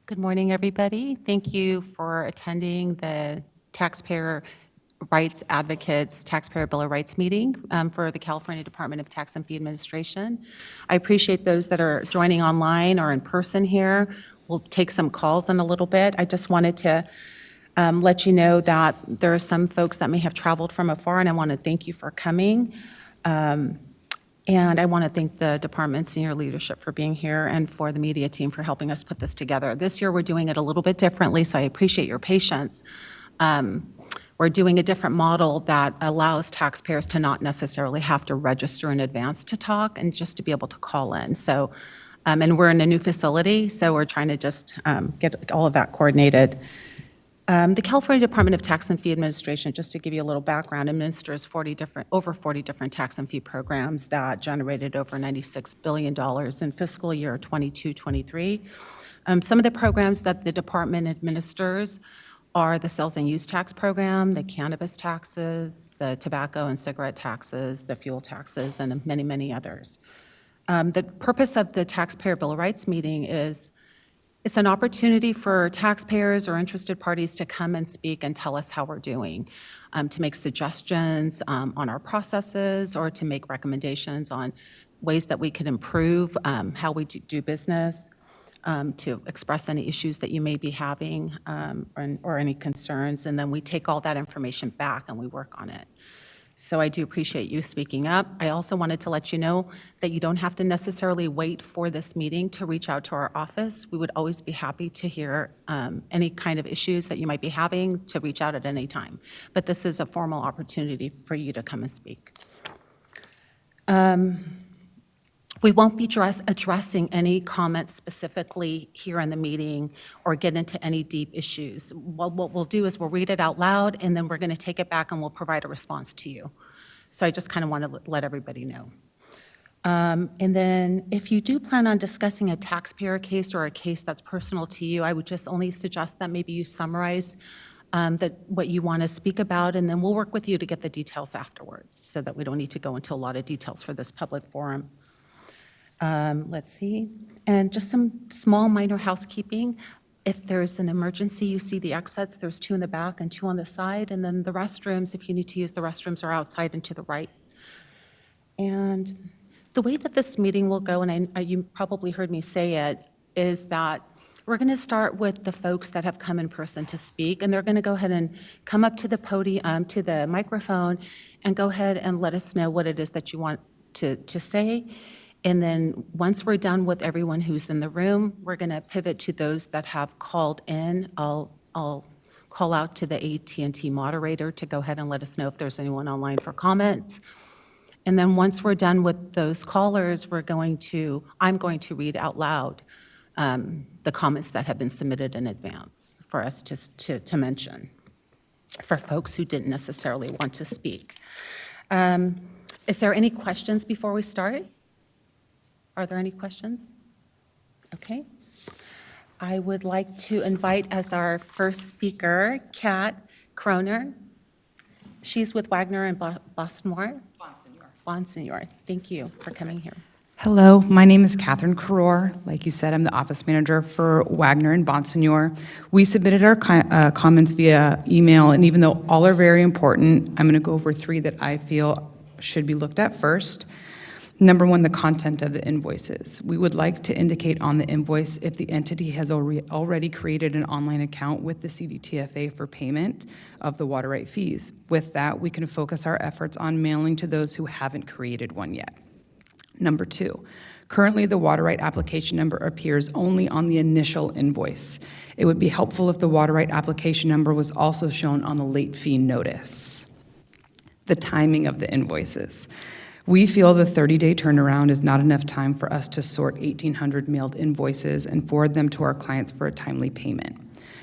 Good morning, everybody. Thank you for attending the Taxpayer Rights Advocates Taxpayer Bill of Rights meeting for the California Department of Tax and Fee Administration. I appreciate those that are joining online or in person here. We'll take some calls in a little bit. I just wanted to let you know that there are some folks that may have traveled from afar, and I want to thank you for coming. And I want to thank the department senior leadership for being here and for the media team for helping us put this together. This year, we're doing it a little bit differently, so I appreciate your patience. We're doing a different model that allows taxpayers to not necessarily have to register in advance to talk and just to be able to call in. So, and we're in a new facility, so we're trying to just get all of that coordinated. The California Department of Tax and Fee Administration, just to give you a little background, administers over 40 different tax and fee programs that generated over $96 billion in fiscal year 22-23. Some of the programs that the department administers are the sales and use tax program, the cannabis taxes, the tobacco and cigarette taxes, the fuel taxes, and many, many others. The purpose of the Taxpayer Bill of Rights meeting is it's an opportunity for taxpayers or interested parties to come and speak and tell us how we're doing, to make suggestions on our processes or to make recommendations on ways that we can improve how we do business, to express any issues that you may be having or any concerns, and then we take all that information back and we work on it. So I do appreciate you speaking up. I also wanted to let you know that you don't have to necessarily wait for this meeting to reach out to our office. We would always be happy to hear any kind of issues that you might be having, to reach out at any time. But this is a formal opportunity for you to come and speak. We won't be addressing any comments specifically here in the meeting or get into any deep issues. What we'll do is we'll read it out loud, and then we're going to take it back and we'll provide a response to you. So I just kind of want to let everybody know. And then if you do plan on discussing a taxpayer case or a case that's personal to you, I would just only suggest that maybe you summarize what you want to speak about, and then we'll work with you to get the details afterwards so that we don't need to go into a lot of details for this public forum. Let's see, and just some small minor housekeeping. If there's an emergency, you see the exits, there's 2 in the back and 2 on the side, and then the restrooms, if you need to use the restrooms, are outside and to the right. And the way that this meeting will go, and you probably heard me say it, is that we're going to start with the folks that have come in person to speak, and they're going to go ahead and come up to the podium, to the microphone, and go ahead and let us know what it is that you want to say. And then once we're done with everyone who's in the room, we're going to pivot to those that have called in. I'll call out to the AT&T moderator to go ahead and let us know if there's anyone online for comments. And then once we're done with those callers, I'm going to read out loud the comments that have been submitted in advance for us to mention for folks who didn't necessarily want to speak. Is there any questions before we start? Are there any questions? Okay. I would like to invite as our first speaker, Kat Kroner. She's with Wagner and Bonsignor. Bonsignor. Thank you for coming here. Hello, my name is Catherine Caror. Like you said, I'm the office manager for Wagner and Bonsignor. We submitted our comments via email, and even though all are very important, I'm going to go over 3 that I feel should be looked at first. Number 1, the content of the invoices. We would like to indicate on the invoice if the entity has already created an online account with the CDTFA for payment of the water right fees. With that, we can focus our efforts on mailing to those who haven't created one yet. Number 2, currently the water right application number appears only on the initial invoice. It would be helpful if the water right application number was also shown on the late fee notice. The timing of the invoices. We feel the 30-day turnaround is not enough time for us to sort 1,800 mailed invoices and forward them to our clients for a timely payment.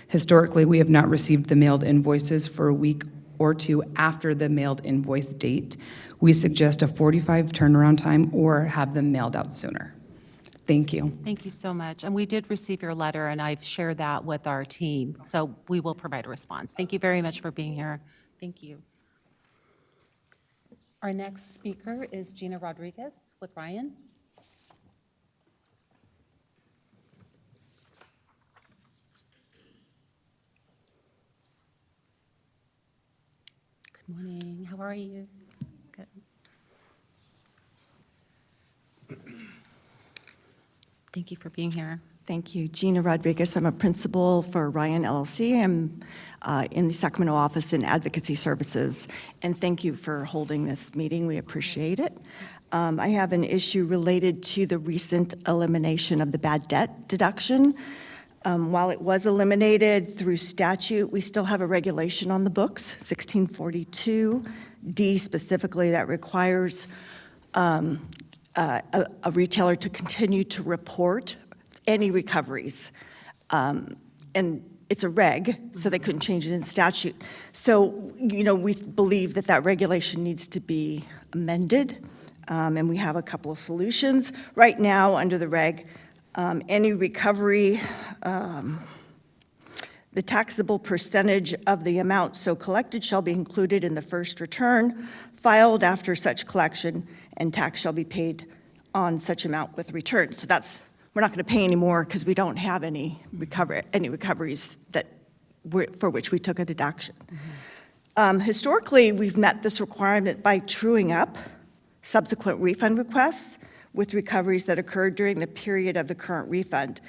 Historically, we have not received the mailed invoices for a week or 2 after the mailed invoice date. We suggest a 45 turnaround time or have them mailed out sooner. Thank you. Thank you so much. And we did receive your letter, and I've shared that with our team, so we will provide a response. Thank you very much for being here. Thank you. Our next speaker is Gina Rodriguez with Ryan. Good morning. How are you? Good. Thank you for being here. Thank you. Gina Rodriguez. I'm a principal for Ryan LLC. I'm in the Sacramento office in advocacy services. And thank you for holding this meeting. We appreciate it. I have an issue related to the recent elimination of the bad debt deduction. While it was eliminated through statute, we still have a regulation on the books, 1642D specifically, that requires a retailer to continue to report any recoveries. And it's a reg, so they couldn't change it in statute. So, we believe that that regulation needs to be amended, and we have a couple of solutions. Right now, under the reg, any recovery, the taxable percentage of the amount so collected shall be included in the first return filed after such collection, and tax shall be paid on such amount with return. So we're not going to pay any more because we don't have any recoveries for which we took a deduction. Historically, we've met this requirement by truing up subsequent refund requests with recoveries that occurred during the period of the current refund.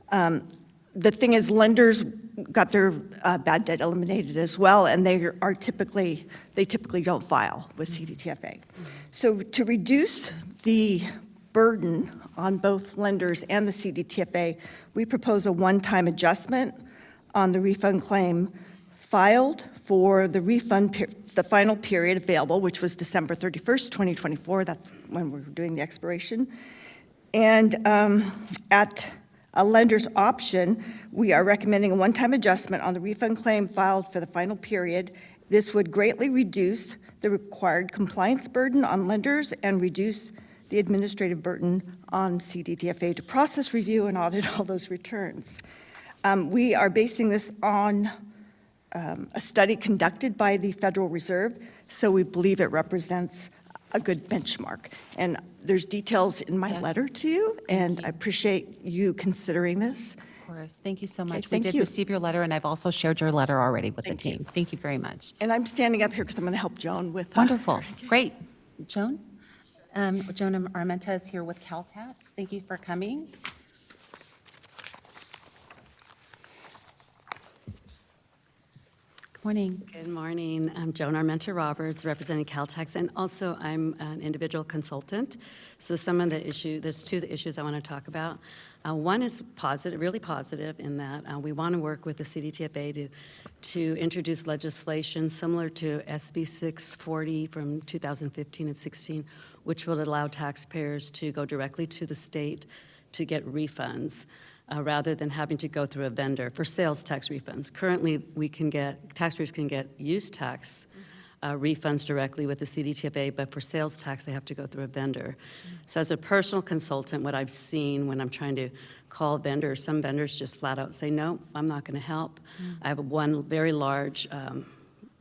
The thing is, lenders got their bad debt eliminated as well, and they typically don't file with CDTFA. So to reduce the burden on both lenders and the CDTFA, we propose a one-time adjustment on the refund claim filed for the the final period available, which was December 31st, 2024. That's when we're doing the expiration. And at a lender's option, we are recommending a one-time adjustment on the refund claim filed for the final period. This would greatly reduce the required compliance burden on lenders and reduce the administrative burden on CDTFA to process, review, and audit all those returns. We are basing this on a study conducted by the Federal Reserve, so we believe it represents a good benchmark. And there's details in my letter to you, and I appreciate you considering this. Of course. Thank you so much. thank We did you. receive your letter, and I've also shared your letter already with the team. Thank you very much. And I'm standing up here because I'm going to help Joan with. Wonderful. Great. Joan? Joan Armenta is here with CalTax. Thank you for coming. Good morning. Good morning. I'm Joan Armenta Roberts, representing CalTax, and also I'm an individual consultant. So some of the there's two issues I want to talk about. One is positive, really positive, in that we want to work with the CDTFA to introduce legislation similar to SB 640 from 2015 and 16, which will allow taxpayers to go directly to the state to get refunds. Rather than having to go through a vendor for sales tax refunds. Currently, taxpayers can get use tax refunds directly with the CDTFA, but for sales tax, they have to go through a vendor. So as a personal consultant, what I've seen when I'm trying to call vendors, some vendors just flat out say, no, I'm not going to help. I have one very large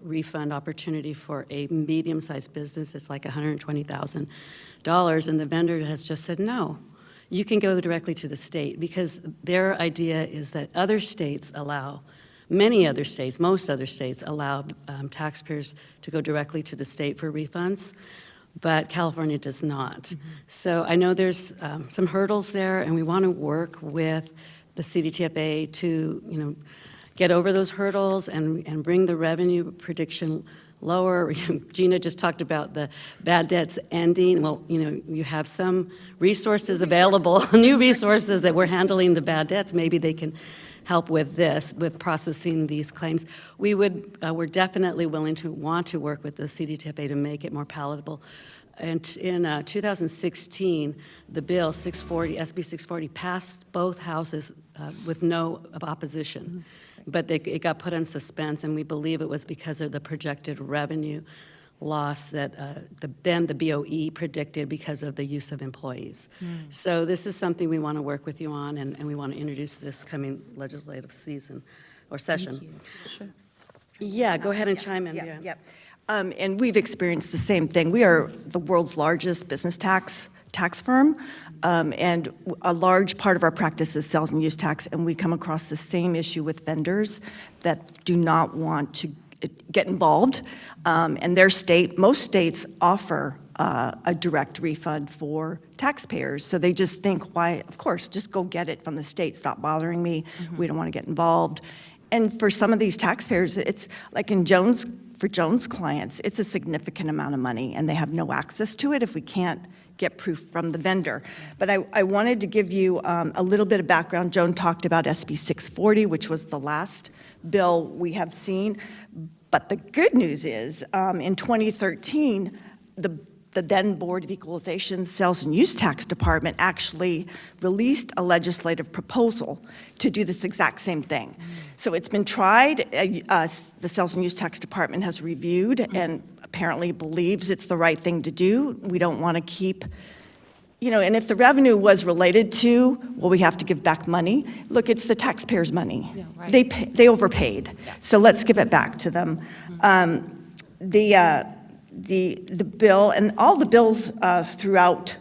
refund opportunity for a medium-sized business. It's like $120,000, and the vendor has just said no. You can go directly to the state, because their idea is that other states allow, most other states allow taxpayers to go directly to the state for refunds, but California does not. So I know there's some hurdles there, and we want to work with the CDTFA to, get over those hurdles and bring the revenue prediction lower. Gina just talked about the bad debts ending. Well, you have some resources available, new resources that we're handling the bad debts. Maybe they can help with this, with processing these claims. We're definitely want to work with the CDTFA to make it more palatable. And in 2016, the bill 640, SB 640, passed both houses with no opposition. But it got put on suspense, and we believe it was because of the projected revenue loss that then the BOE predicted because of the use of employees. So this is something we want to work with you on, and we want to introduce this coming legislative season or session. Thank you. Sure. Yeah, go ahead and chime in. Yep. And we've experienced the same thing. We are the world's largest business tax firm, and a large part of our practice is sales and use tax, and we come across the same issue with vendors that do not want to get involved. And most states offer a direct refund for taxpayers. So they just think, why, of course, just go get it from the state. Stop bothering me. We don't want to get involved. And for some of these taxpayers, it's like for Jones clients, it's a significant amount of money, and they have no access to it if we can't get proof from the vendor. But I wanted to give you a little bit of background. Joan talked about SB 640, which was the last bill we have seen. But the good news is, in 2013, the then Board of Equalization Sales and Use Tax Department actually released a legislative proposal to do this exact same thing. So it's been tried. The Sales and Use Tax Department has reviewed and apparently believes it's the right thing to do. We don't want to keep, and if the revenue was related to, well, we have to give back money. Look, it's the taxpayers' money. Yeah, right. They overpaid. So let's give it back to them. The bill and all the bills throughout,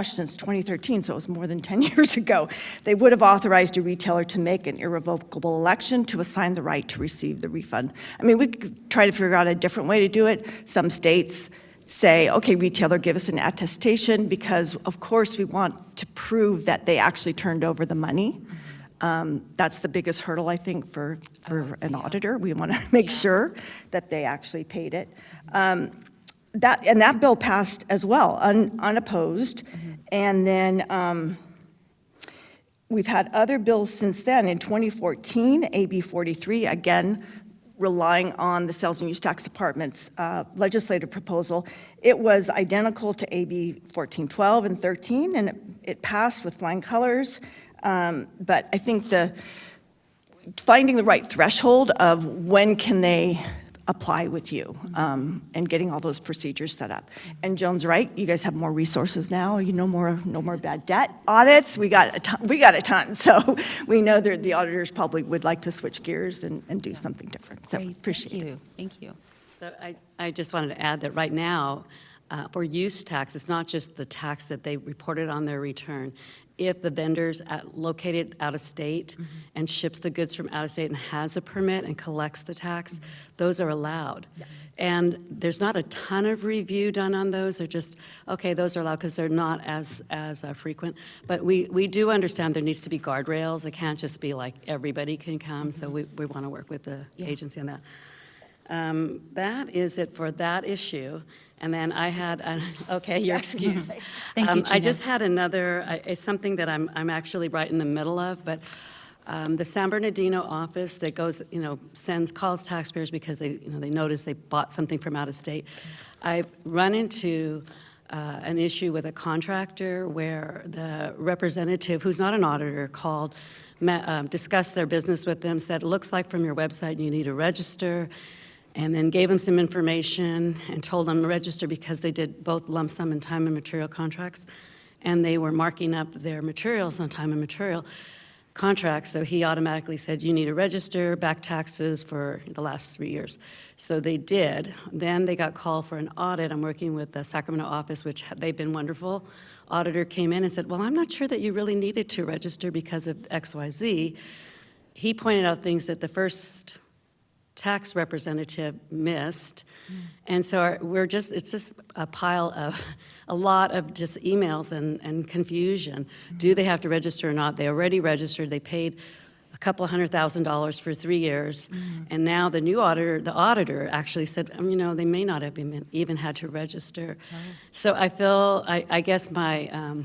since 2013, so it was more than 10 years ago, they would have authorized a retailer to make an irrevocable election to assign the right to receive the refund. I mean, we could try to figure out a different way to do it. Some states say, okay, retailer, give us an attestation, because of course we want to prove that they actually turned over the money. That's the biggest hurdle, I think, for an auditor. We want to make sure that they actually paid it. That bill passed as well, unopposed. And then we've had other bills since then. In 2014, AB 43, again, relying on the Sales and Use Tax Department's legislative proposal. It was identical to AB 1412 and 13, and it passed with flying colors. But I think finding the right threshold of when can they apply with you, and getting all those procedures set up. And Joan's right, you guys have more resources now. No more bad debt audits. We got a ton. So we know that the auditors probably would like to switch gears and do something different. So Great, appreciate it. Thank you. So I just wanted to add that right now, for use tax, it's not just the tax that they reported on their return. If the vendor's located out of state and ships the goods from out of state and has a permit and collects the tax, those are allowed. Yeah. And there's not a ton of review done on those. They're just, okay, those are allowed because they're not as frequent. But we do understand there needs to be guardrails. It can't just be like everybody can come. So we want to work with the agency on that. That is it for that issue. And then I had, okay, your excuse. Thank you, I Gina. just had another, it's something that I'm actually right in the middle of, but the San Bernardino office that goes, calls taxpayers because they notice they bought something from out of state. I've run into an issue with a contractor where the representative, who's not an auditor, called, discussed their business with them, said, it looks like from your website you need to register, and then gave them some information and told them to register because they did both lump sum and time and material contracts, and they were marking up their materials on time and material contracts, so he automatically said, you need to register back taxes for the last 3 years. So they did. Then they got called for an audit. I'm working with the Sacramento office, which they've been wonderful. Auditor came in and said, well, I'm not sure that you really needed to register because of XYZ. He pointed out things that the first tax representative missed. And so it's just a pile of a lot of just emails and confusion. Do they have to register or not? They already registered. They paid a couple $100,000 for 3 years. And now the new auditor actually said, they may not have even had to register. So I guess my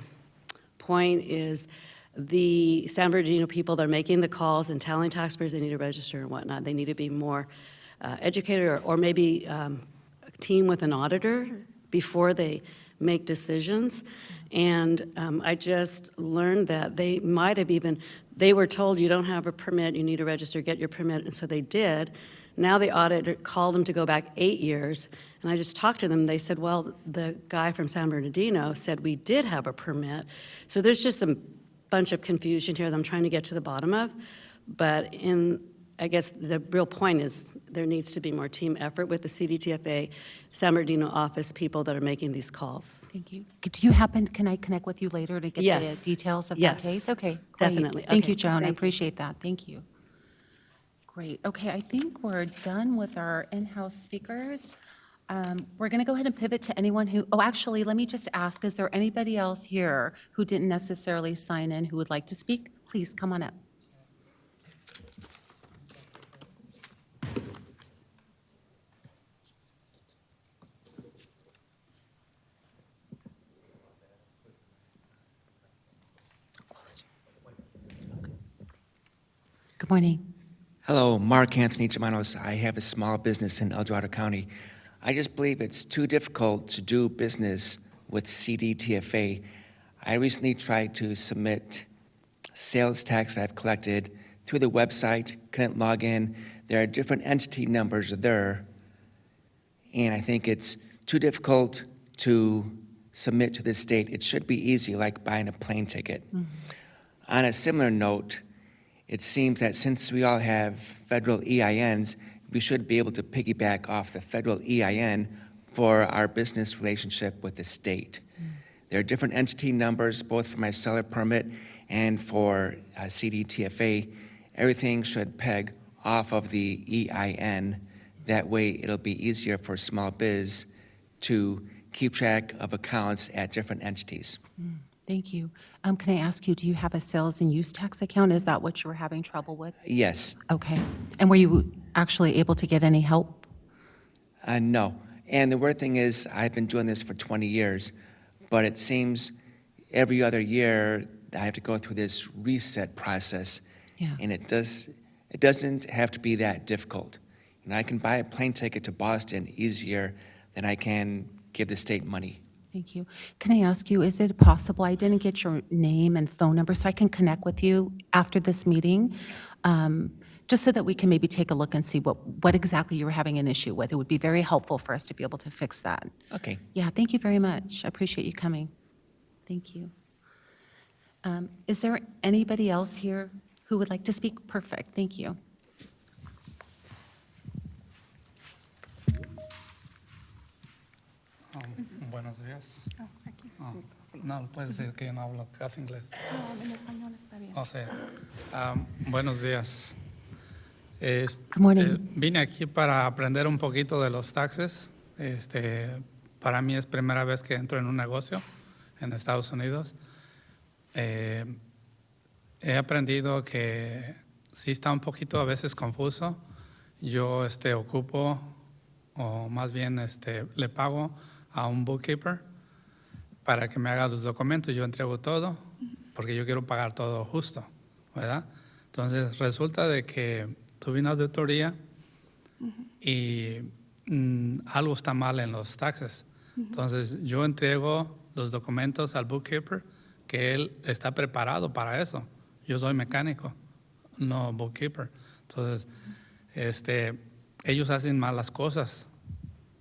point is the San Bernardino people that are making the calls and telling taxpayers they need to register and whatnot, they need to be more educated or maybe team with an auditor before they make decisions. And I just learned that they might have they were told you don't have a permit, you need to register, get your permit, and so they did. Now the auditor called them to go back 8 years, and I just talked to them. They said, well, the guy from San Bernardino said we did have a permit. So there's just some bunch of confusion here that I'm trying to get to the bottom of. But I guess the real point is there needs to be more team effort with the CDTFA, San Bernardino office people that are making these calls. Thank you. Can I connect with you later to get the details of that case? Okay, great. Definitely. Thank Okay. you, Joan. I Thank you. appreciate that. Thank you. Great. Okay, I think we're done with our in-house speakers. We're going to go ahead and pivot to anyone who, oh, actually, let me just ask, is there anybody else here who didn't necessarily sign in who would like to speak? Please, come on up. Closer. Good morning. Hello, Mark Anthony Chamanos. I have a small business in El Dorado County. I just believe it's too difficult to do business with CDTFA. I recently tried to submit sales tax I've collected through the website, couldn't log in. There are different entity numbers there, and I think it's too difficult to submit to the state. It should be easy, like buying a plane ticket. On a similar note, it seems that since we all have federal EINs, we should be able to piggyback off the federal EIN for our business relationship with the state. There are different entity numbers, both for my seller permit and for CDTFA. Everything should peg off of the EIN. That way, it'll be easier for small biz to keep track of accounts at different entities. Thank you. Can I ask you, do you have a sales and use tax account? Is that what you were having trouble with? Yes. Okay. And were you actually able to get any help? No. And the weird thing is, I've been doing this for 20 years, but it seems every other year I have to go through this reset process. Yeah. And it doesn't have to be that difficult. I can buy a plane ticket to Boston easier than I can give the state money. Thank you. Can I ask you, is it possible, I didn't get your name and phone number, so I can connect with you after this meeting, just so that we can maybe take a look and see what exactly you were having an issue with. It would be very helpful for us to be able to fix that. Okay. Yeah, thank you very much. I appreciate you coming. Thank you. Is there anybody else here who would like to speak? Perfect, thank you. Buenos días. No, puedes decir que yo no hablo casi inglés. No, en español está bien. O sea, buenos días. Good morning. Vine aquí para aprender un poquito de los taxes. Para mí es primera vez que entro en un negocio en Estados Unidos. He aprendido que sí está un poquito a veces confuso. Yo ocupo, o más bien le pago a un bookkeeper para que me haga los documentos. Yo entrego todo porque yo quiero pagar todo justo, ¿verdad? Entonces resulta de que tuve una auditoría y algo está mal en los taxes. Entonces yo entrego los documentos al bookkeeper, que él está preparado para eso. Yo soy mecánico, no bookkeeper. Entonces ellos hacen mal las cosas.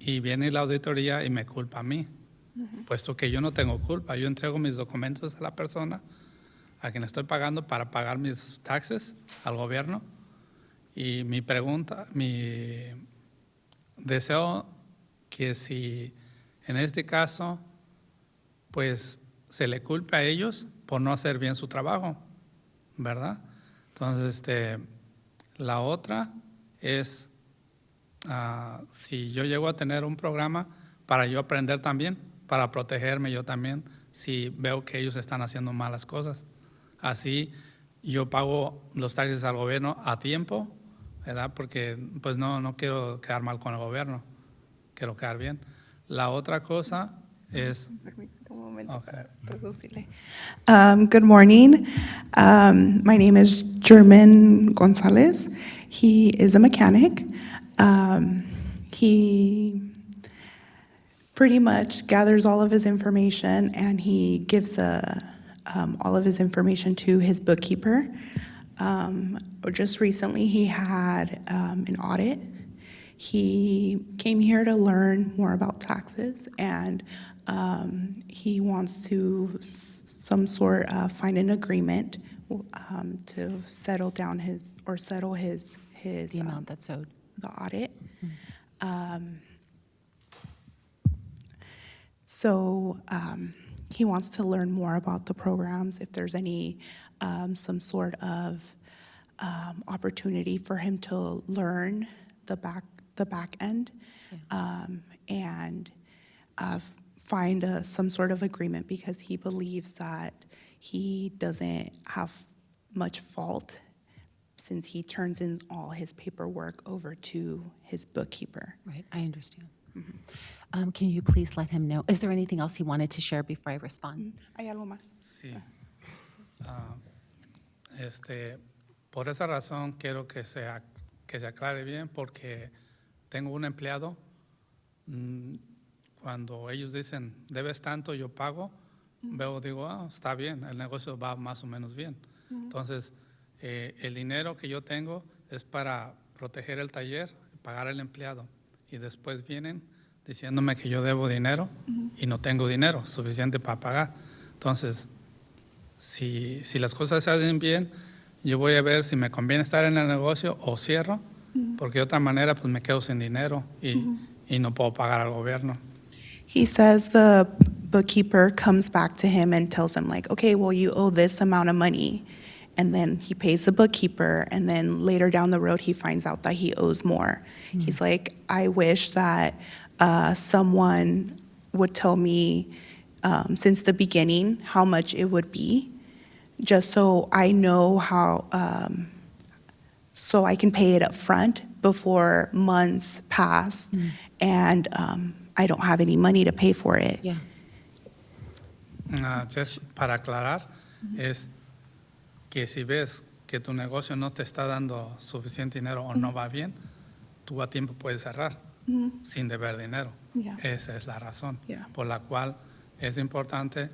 Y viene la auditoría y me culpa a mí, puesto que yo no tengo culpa. Yo entrego mis documentos a la persona a quien estoy pagando para pagar mis taxes al gobierno. Y mi deseo que si en este caso, pues se le culpe a ellos por no hacer bien su trabajo, ¿verdad? Entonces, la otra es, si yo llego a tener un programa para yo aprender también, para protegerme yo también, si veo que ellos están haciendo malas cosas. Así yo pago los taxes al gobierno a tiempo, ¿verdad? Porque pues no quiero quedar mal con el gobierno, quiero quedar bien. La otra cosa es... Permítame un momento Okay. para traducirle. Good morning. My name is German Gonzalez. He is a mechanic. He pretty much gathers all of his information and he gives all of his information to his bookkeeper. Just recently, he had an audit. He came here to learn more about taxes, and he wants to find an agreement to settle his The amount that's owed. the audit. So he wants to learn more about the programs, if there's any some sort of opportunity for him to learn the back end, and find some sort of agreement, because he believes that he doesn't have much fault since he turns in all his paperwork over to his bookkeeper. Right, I understand. Can you please let him know? Is there anything else he wanted to share before I respond? ¿Hay algo más? Sí. Por esa razón quiero que se aclare bien, porque tengo un empleado, cuando ellos dicen, debes tanto, yo pago, digo, está bien, el negocio va más o menos bien. Entonces, el dinero que yo tengo es para proteger el taller, pagar al empleado, y después vienen diciéndome que yo debo dinero y no tengo dinero suficiente para pagar. Entonces, si las cosas se hacen bien, yo voy a ver si me conviene estar en el negocio o cierro, porque de otra manera pues me quedo sin dinero y no puedo pagar al gobierno. He says the bookkeeper comes back to him and tells him, like, okay, well, you owe this amount of money. And then he pays the bookkeeper, and then later down the road, he finds out that he owes more. He's like, I wish that someone would tell me since the beginning how much it would be, just so I know how, so I can pay it up front before months pass, and I don't have any money to pay for it. Yeah. Just para aclarar, es que si ves que tu negocio no te está dando suficiente dinero o no va bien, tú a tiempo puedes cerrar sin deber dinero. Yeah. Esa es la razón Yeah. por la cual es importante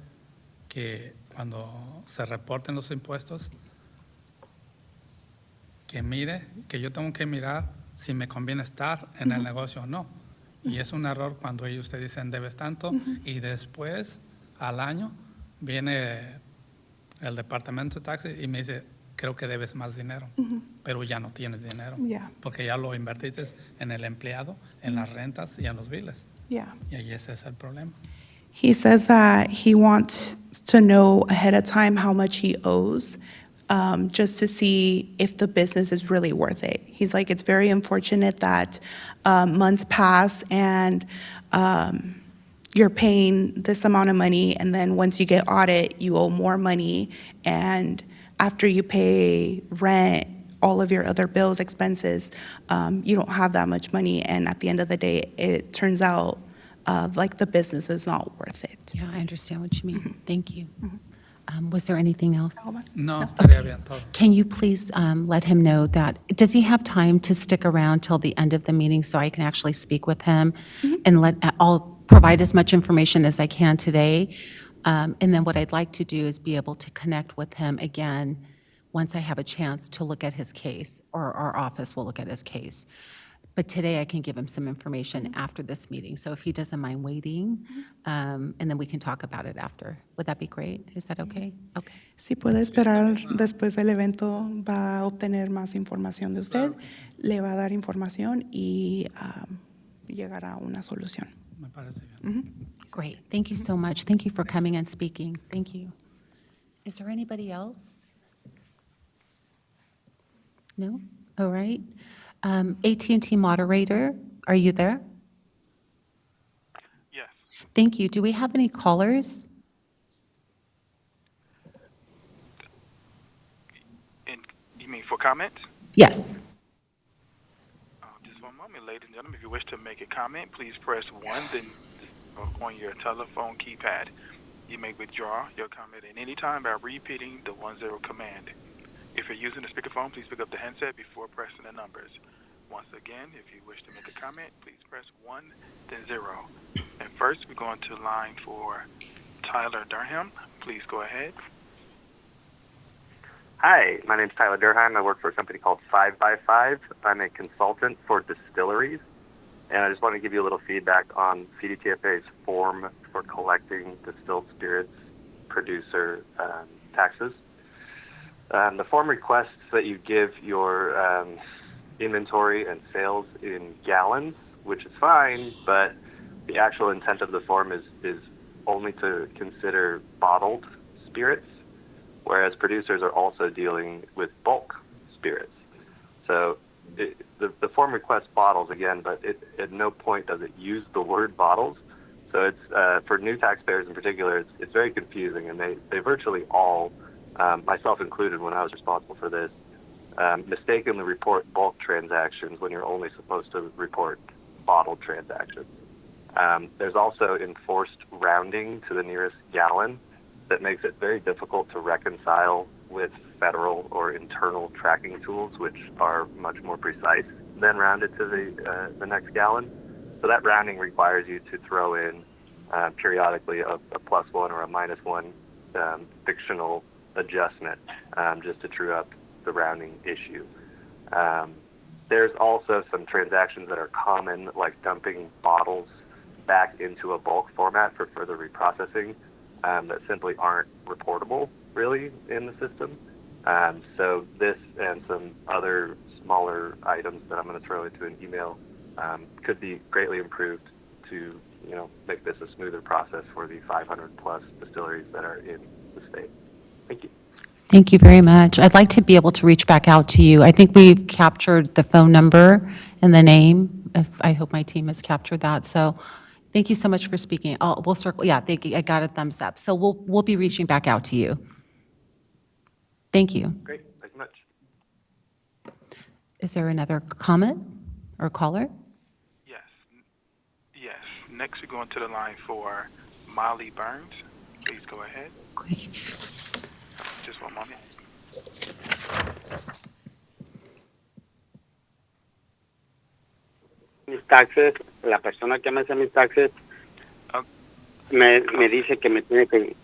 que cuando se reporten los impuestos, que yo tengo que mirar si me conviene estar en el negocio o no. Y es un error cuando ellos te dicen debes tanto y después al año viene el departamento de taxes y me dice, creo que debes más dinero, pero ya no tienes dinero, Yeah. porque ya lo invertiste en el empleado, en las rentas y en los biles. Yeah. Y ahí ese es el problema. He says that he wants to know ahead of time how much he owes, just to see if the business is really worth it. He's like, it's very unfortunate that months pass and you're paying this amount of money, and then once you get audit, you owe more money, and after you pay rent, all of your other bills, expenses, you don't have that much money, and at the end of the day, it turns out like the business is not worth it. Yeah, I understand what you mean. Thank you. Was there anything else? No, estaría bien todo. Can you please let him know that, does he have time to stick around till the end of the meeting so I can actually speak with him? And I'll provide as much information as I can today. And then what I'd like to do is be able to connect with him again once I have a chance to look at his case, or our office will look at his case. But today I can give him some information after this meeting. So if he doesn't mind waiting, and then we can talk about it after. Would that be great? Is that okay? Okay. Si puede esperar después del evento, va a obtener más información de usted, le va a dar información y llegará a una solución. Me parece bien. Great. Thank you so much. Thank you for coming and speaking. Thank you. Is there anybody else? No? All right. AT&T moderator, are you there? Yes. Thank you. Do we have any callers? And you mean for comment? Yes. Just one moment, ladies and gentlemen. If you wish to make a comment, please press 1, then on your telephone keypad. You may withdraw your comment at any time by repeating the 1-0 command. If you're using a speakerphone, please pick up the handset before pressing the numbers. Once again, if you wish to make a comment, please press 1, then 0. And first, we're going to line for Tyler Durham. Please go ahead. Hi, my name's Tyler Durham. I work for a company called 5x5. I'm a consultant for distilleries, and I just want to give you a little feedback on CDTFA's form for collecting distilled spirits producer taxes. The form requests that you give your inventory and sales in gallons, which is fine, but the actual intent of the form is only to consider bottled spirits, whereas producers are also dealing with bulk spirits. spirits. So the form requests bottles again, but at no point does it use the word bottles. So it's for new taxpayers in particular, it's very confusing, and they virtually all, myself included when I was responsible for this, mistakenly report bulk transactions when you're only supposed to report bottled transactions. There's also enforced rounding to the nearest gallon that makes it very difficult to reconcile with federal or internal tracking tools, which are much more precise than rounded to the next gallon. So that rounding requires you to throw in periodically a +1 or a -1 fictional adjustment just to true up the rounding issue. There's also some transactions that are common, like dumping bottles back into a bulk format for further reprocessing that simply aren't reportable, really, in the system. So this and some other smaller items that I'm going to throw into an email could be greatly improved to, make this a smoother process for the 500+ distilleries that are in the state. Thank you. Thank you very much. I'd like to be able to reach back out to you. I think we've captured the phone number and the name. I hope my team has captured that. So thank you so much for speaking. We'll circle. Yeah, thank you. I got a thumbs up. So we'll be reaching back out to you. Thank you. Great. Thank you much. Is there another comment or caller? Yes. Next, we're going to the line for Molly Burns. Please go ahead. Great. Just one moment. Mis taxes, la persona que me hace mis taxes me dice que me tiene que...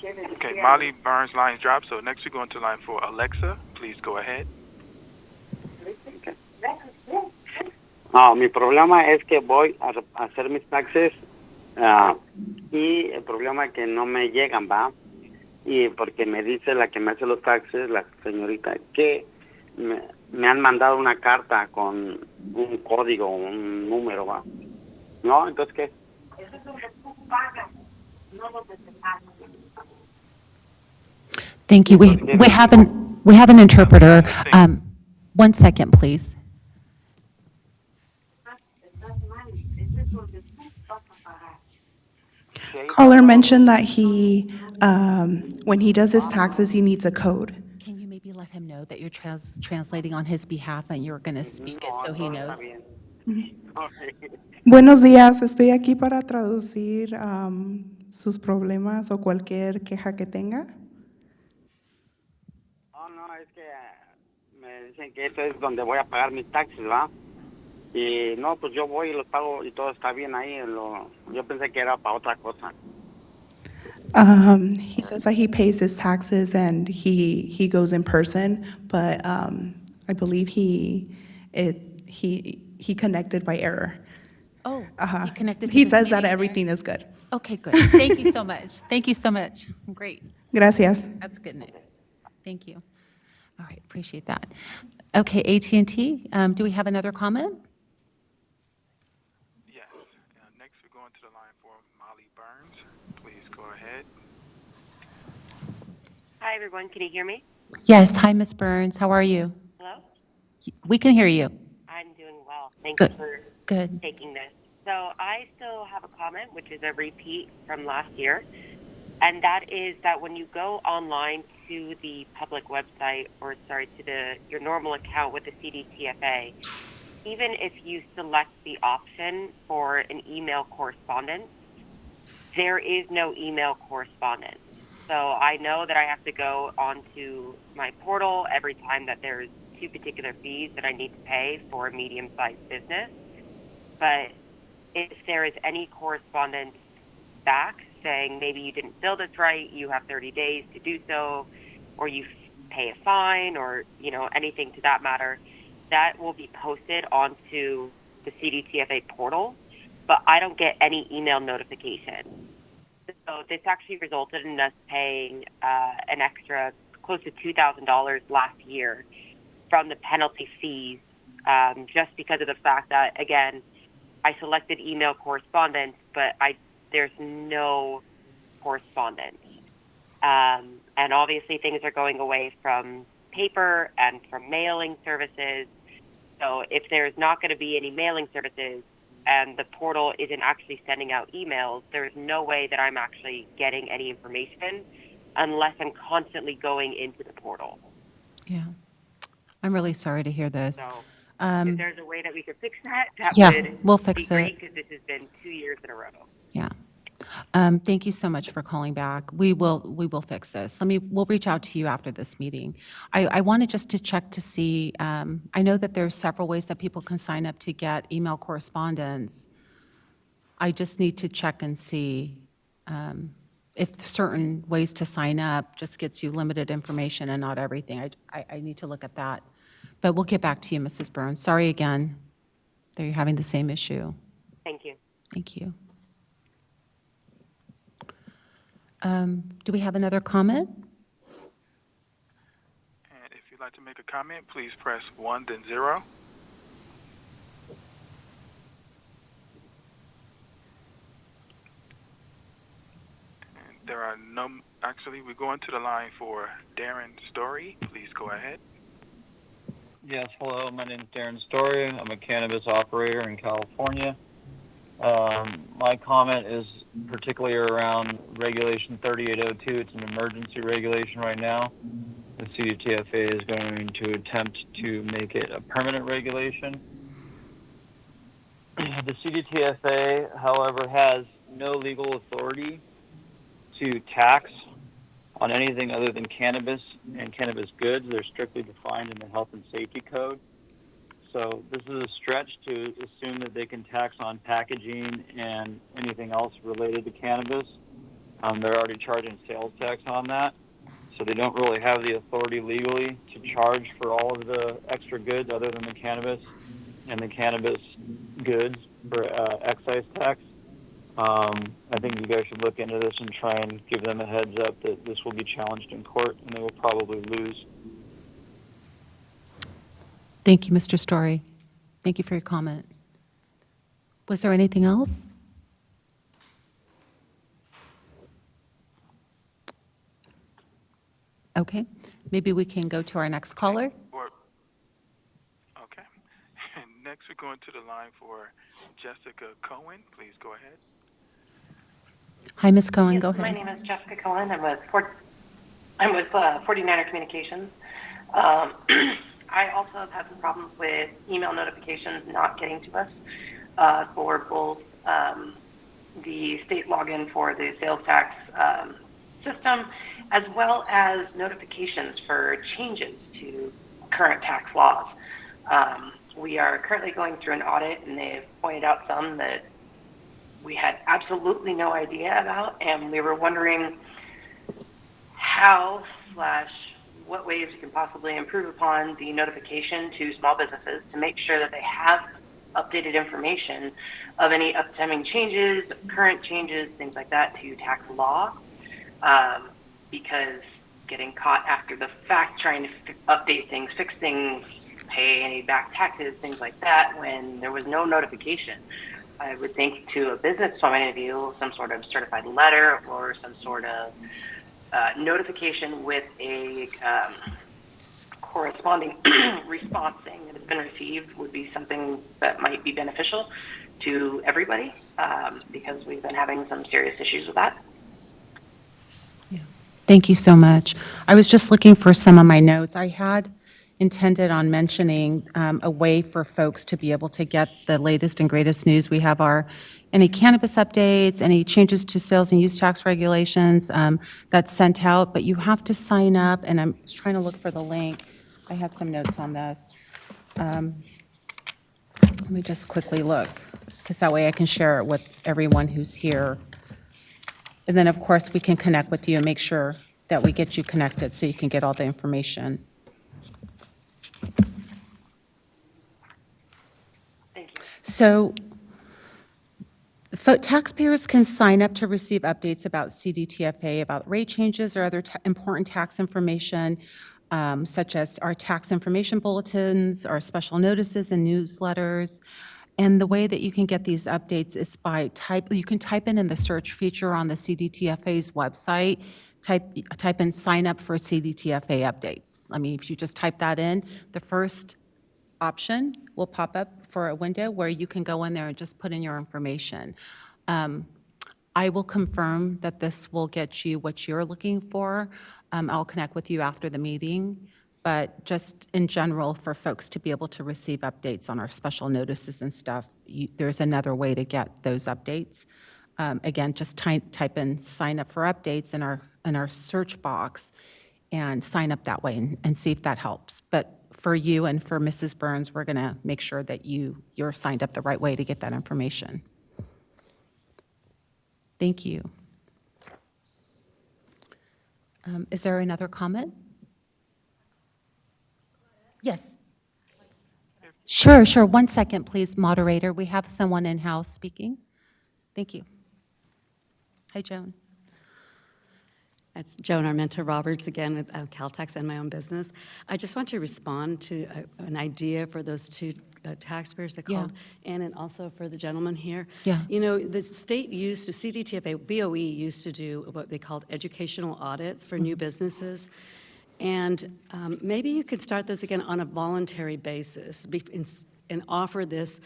Okay, Molly Burns' line dropped, so next we're going to the line for Alexa. Please go ahead. No, mi problema es que voy a hacer mis taxes y el problema es que no me llegan, ¿va? Y porque me dice la que me hace los taxes, la señorita, que me han mandado una carta con un código, un número, ¿va? ¿No? Entonces, ¿qué? Eso es donde tú pagas, no donde te pagas. Thank you. We have an interpreter. 1 second, please. Caller mentioned that when he does his taxes, he needs a code. Can you maybe let him know that you're translating on his behalf and you're going to speak it so he knows? Buenos días, estoy aquí para traducir sus problemas o cualquier queja que tenga. No, es que me dicen que esto es donde voy a pagar mis taxes, ¿va? Y no, pues yo voy y los pago y todo está bien ahí. Yo pensé que era para otra cosa. He says that he pays his taxes and he goes in person, but I believe he connected by error. Oh, he connected to He this says that meeting everything is good. Okay, good. Thank you so much. Thank you so much. Great. Gracias. That's good news. Thank you. All right, appreciate that. Okay, AT&T, do we have another comment? Yes. Next, we're going to the line for Molly Burns. Please go ahead. Hi, everyone. Can you hear me? Yes, hi, Ms. Burns. How are you? Hello? We can hear you. I'm doing well. Thank Good. you for Good. taking this. So I still have a comment, which is a repeat from last year, and that is that when you go online to the public website, to your normal account with the CDTFA, even if you select the option for an email correspondence, there is no email correspondence. So I know that I have to go onto my portal every time that there's 2 particular fees that I need to pay for a medium-sized business. But if there is any correspondence back saying maybe you didn't fill this right, you have 30 days to do so, or you pay a fine, or anything to that matter, that will be posted onto the CDTFA portal, but I don't get any email notification. So this actually resulted in us paying an extra close to $2,000 last year from the penalty fees, just because of the fact that, again, I selected email correspondence, but there's no correspondence. And obviously things are going away from paper and from mailing services. So if there's not going to be any mailing services and the portal isn't actually sending out emails, there's no way that I'm actually getting any information unless I'm constantly going into the portal. Yeah. I'm really sorry to hear this. So if there's a way that we could fix that, that Yeah, would we'll be fix great it. because this has been 2 years in a row. Yeah. Thank you so much for calling back. We will fix this. We'll reach out to you after this meeting. I wanted just to check to see, I know that there's several ways that people can sign up to get email correspondence. I just need to check and see if certain ways to sign up just gets you limited information and not everything. I need to look at that. But we'll get back to you, Mrs. Burns. Sorry again that you're having the same issue. Thank you. Thank you. Do we have another comment? And if you'd like to make a comment, please press 1, then 0. And there are no, actually, we're going to the line for Darren Story. Please go ahead. Yes, hello. My name is Darren Story. I'm a cannabis operator in California. My comment is particularly around Regulation 3802. It's an emergency regulation right now. The CDTFA is going to attempt to make it a permanent regulation. The CDTFA, however, has no legal authority to tax on anything other than cannabis and cannabis goods. They're strictly defined in the Health and Safety Code. So this is a stretch to assume that they can tax on packaging and anything else related to cannabis. They're already charging sales tax on that. So they don't really have the authority legally to charge for all of the extra goods other than the cannabis and the cannabis goods for excise tax. I think you guys should look into this and try and give them a heads up that this will be challenged in court and they will probably lose. Thank you, Mr. Story. Thank you for your comment. Was there anything else? Okay, maybe we can go to our next caller. Okay. And next we're going to the line for Jessica Cohen. Please go ahead. Hi, Ms. Cohen, Yes, go ahead. My name is Jessica Cohen. I'm with 49er Communications. I also have had some problems with email notifications not getting to us for both the state login for the sales tax system, as well as notifications for changes to current tax laws. We are currently going through an audit, and they've pointed out some that we had absolutely no idea about, and we were wondering how / what ways we can possibly improve upon the notification to small businesses to make sure that they have updated information of any upcoming changes, current changes, things like that to tax law. Because getting caught after the fact trying to update things, fix things, pay any back taxes, things like that, when there was no notification. I would think to a business point of view, some sort of certified letter or some sort of notification with a corresponding response saying that it's been received would be something that might be beneficial to everybody because we've been having some serious issues with that. Thank you so much. I was just looking for some of my notes. I had intended on mentioning a way for folks to be able to get the latest and greatest news. We have any cannabis updates, any changes to sales and use tax regulations that's sent out, but you have to sign up, and I'm just trying to look for the link. I had some notes on this. Let me just quickly look, because that way I can share it with everyone who's here. And then, of course, we can connect with you and make sure that we get you connected so you can get all the information. Thank you. So taxpayers can sign up to receive updates about CDTFA, about rate changes or other important tax information, such as our tax information bulletins, our special notices and newsletters. And the way that you can get these updates is by you can type in the search feature on the CDTFA's website, type in sign up for CDTFA updates. I mean, if you just type that in, the first option will pop up for a window where you can go in there and just put in your information. I will confirm that this will get you what you're looking for. I'll connect with you after the meeting, but just in general, for folks to be able to receive updates on our special notices and stuff, there's another way to get those updates. Again, just type in sign up for updates in our search box and sign up that way and see if that helps. But for you and for Mrs. Burns, we're going to make sure that you're signed up the right way to get that information. Thank you. Is there another comment? Yes. Sure. 1 second, please, moderator. We have someone in-house speaking. Thank you. Hi, Joan. It's Joan Armenta Roberts again with Caltax and my own business. I just want to respond to an idea for those two taxpayers that called, and also for the gentleman here. Yeah. You know, the state used to, CDTFA, BOE used to do what they called educational audits for new businesses. And maybe you could start this again on a voluntary basis and offer this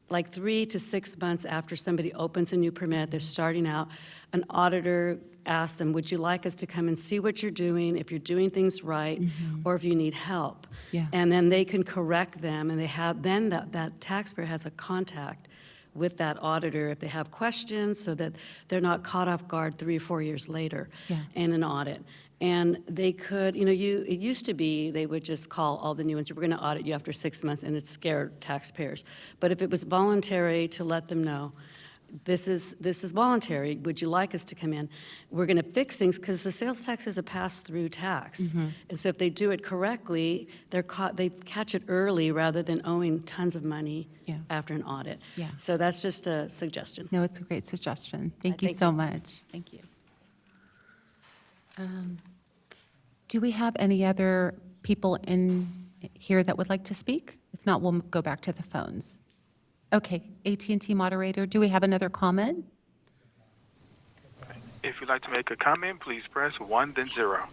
like 3 to 6 months after somebody opens a new permit, they're starting out, an auditor asks them, would you like us to come and see what you're doing, if you're doing things right, or if you need help? Yeah. And then they can correct them, and they have, then that taxpayer has a contact with that auditor if they have questions, so that they're not caught off guard 3 or 4 years later in an audit. And they could, it used to be they would just call all the new ones, we're going to audit you after 6 months, and it scared taxpayers. But if it was voluntary to let them know, this is voluntary, would you like us to come in? We're going to fix things, because the sales tax is a pass-through tax. And so if they do it correctly, they catch it early rather than owing tons of money after an audit. Yeah. So that's just a suggestion. No, it's a great suggestion. Thank you so much. Thank you. Do we have any other people in here that would like to speak? If not, we'll go back to the phones. Okay, AT&T moderator, do we have another comment? If you'd like to make a comment, please press 1, then 0.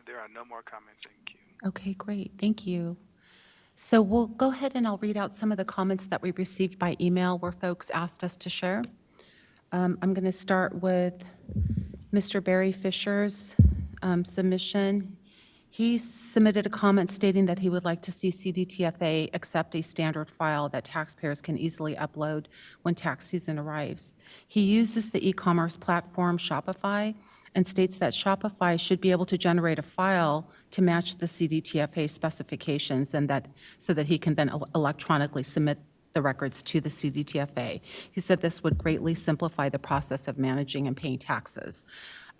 There are no more comments in queue. Okay, great. Thank you. So we'll go ahead and I'll read out some of the comments that we received by email where folks asked us to share. I'm going to start with Mr. Barry Fisher's submission. He submitted a comment stating that he would like to see CDTFA accept a standard file that taxpayers can easily upload when tax season arrives. He uses the e-commerce platform Shopify and states that Shopify should be able to generate a file to match the CDTFA specifications, and so that he can then electronically submit the records to the CDTFA. He said this would greatly simplify the process of managing and paying taxes.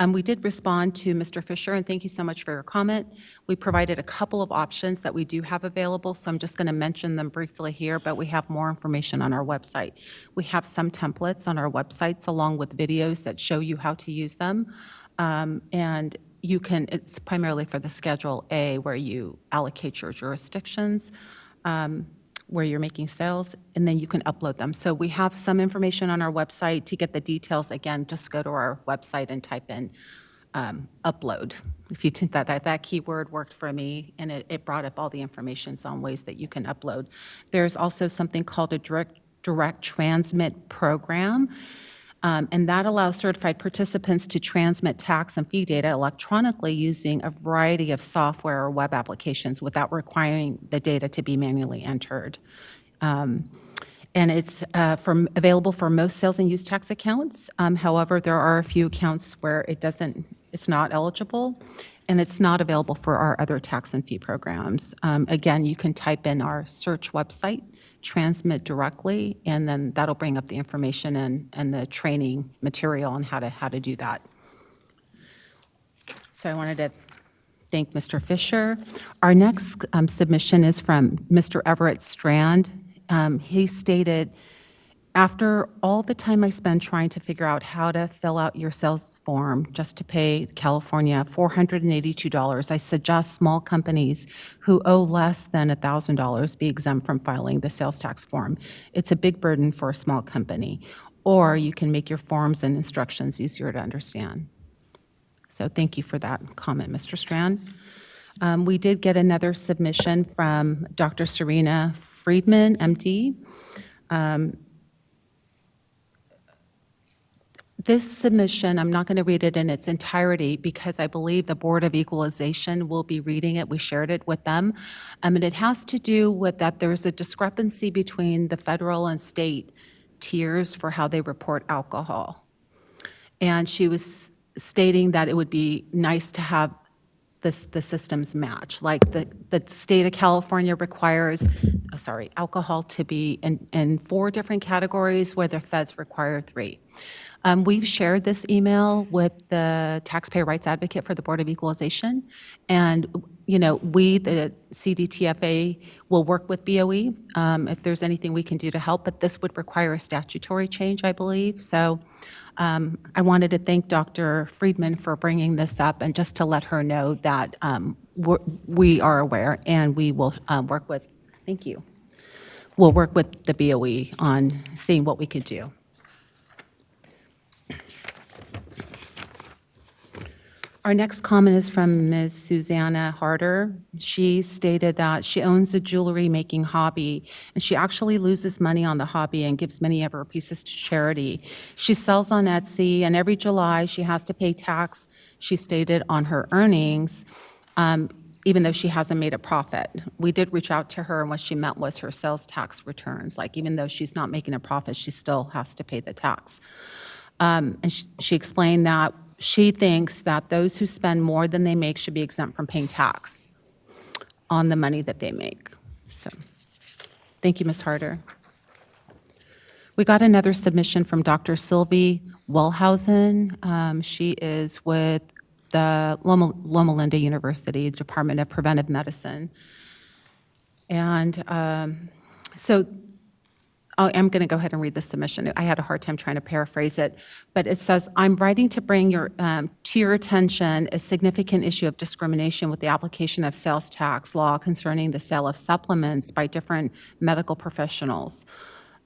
We did respond to Mr. Fisher, and thank you so much for your comment. We provided a couple of options that we do have available, so I'm just going to mention them briefly here, but we have more information on our website. We have some templates on our websites along with videos that show you how to use them. And you can, it's primarily for the Schedule A where you allocate your jurisdictions, where you're making sales, and then you can upload them. So we have some information on our website. To get the details, again, just go to our website and type in upload. If you think that keyword worked for me, and it brought up all the information on ways that you can upload. There's also something called a direct transmit program. And that allows certified participants to transmit tax and fee data electronically using a variety of software or web applications without requiring the data to be manually entered. And it's available for most sales and use tax accounts. However, there are a few accounts where it's not eligible, and it's not available for our other tax and fee programs. Again, you can type in our search website, transmit directly, and then that'll bring up the information and the training material on how to do that. So I wanted to thank Mr. Fisher. Our next submission is from Mr. Everett Strand. He stated, After all the time I spend trying to figure out how to fill out your sales form just to pay California $482, I suggest small companies who owe less than $1,000 be exempt from filing the sales tax form. It's a big burden for a small company. Or you can make your forms and instructions easier to understand. So thank you for that comment, Mr. Strand. We did get another submission from Dr. Serena Friedman, MD. This submission, I'm not going to read it in its entirety because I believe the Board of Equalization will be reading it. We shared it with them. And it has to do with that there's a discrepancy between the federal and state tiers for how they report alcohol. And she was stating that it would be nice to have the systems match. Like the state of California requires, alcohol to be in 4 different categories where the feds require 3. We've shared this email with the taxpayer rights advocate for the Board of Equalization. And, we, the CDTFA, will work with BOE if there's anything we can do to help. But this would require a statutory change, I believe. So I wanted to thank Dr. Friedman for bringing this up and just to let her know that we are aware and we will work with, thank you. We'll work with the BOE on seeing what we could do. Our next comment is from Ms. Susanna Harder. She stated that she owns a jewelry making hobby, and she actually loses money on the hobby and gives many of her pieces to charity. She sells on Etsy, and every July she has to pay tax, she stated, on her earnings, even though she hasn't made a profit. We did reach out to her, and what she meant was her sales tax returns. Like, even though she's not making a profit, she still has to pay the tax. And she explained that she thinks that those who spend more than they make should be exempt from paying tax on the money that they make. So, thank you, Ms. Harder. We got another submission from Dr. Sylvie Wellhausen. She is with the Loma Linda University Department of Preventive Medicine. And I'm going to go ahead and read the submission. I had a hard time trying to paraphrase it, but it says, I'm writing to bring to your attention a significant issue of discrimination with the application of sales tax law concerning the sale of supplements by different medical professionals.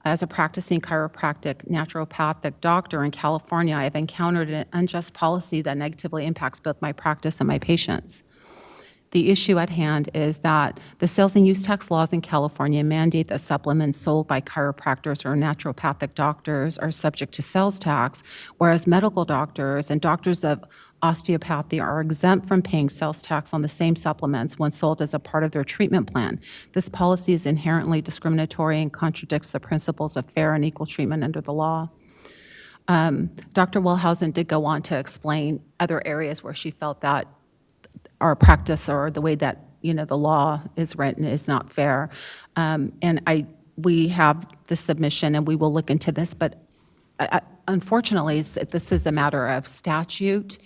As a practicing chiropractic naturopathic doctor in California, I have encountered an unjust policy that negatively impacts both my practice and my patients. The issue at hand is that the sales and use tax laws in California mandate that supplements sold by chiropractors or naturopathic doctors are subject to sales tax, whereas medical doctors and doctors of osteopathy are exempt from paying sales tax on the same supplements when sold as a part of their treatment plan. This policy is inherently discriminatory and contradicts the principles of fair and equal treatment under the law. Dr. Wellhausen did go on to explain other areas where she felt that our practice or the way that the law is written is not fair. We have the submission and we will look into this, but unfortunately, this is a matter of statute.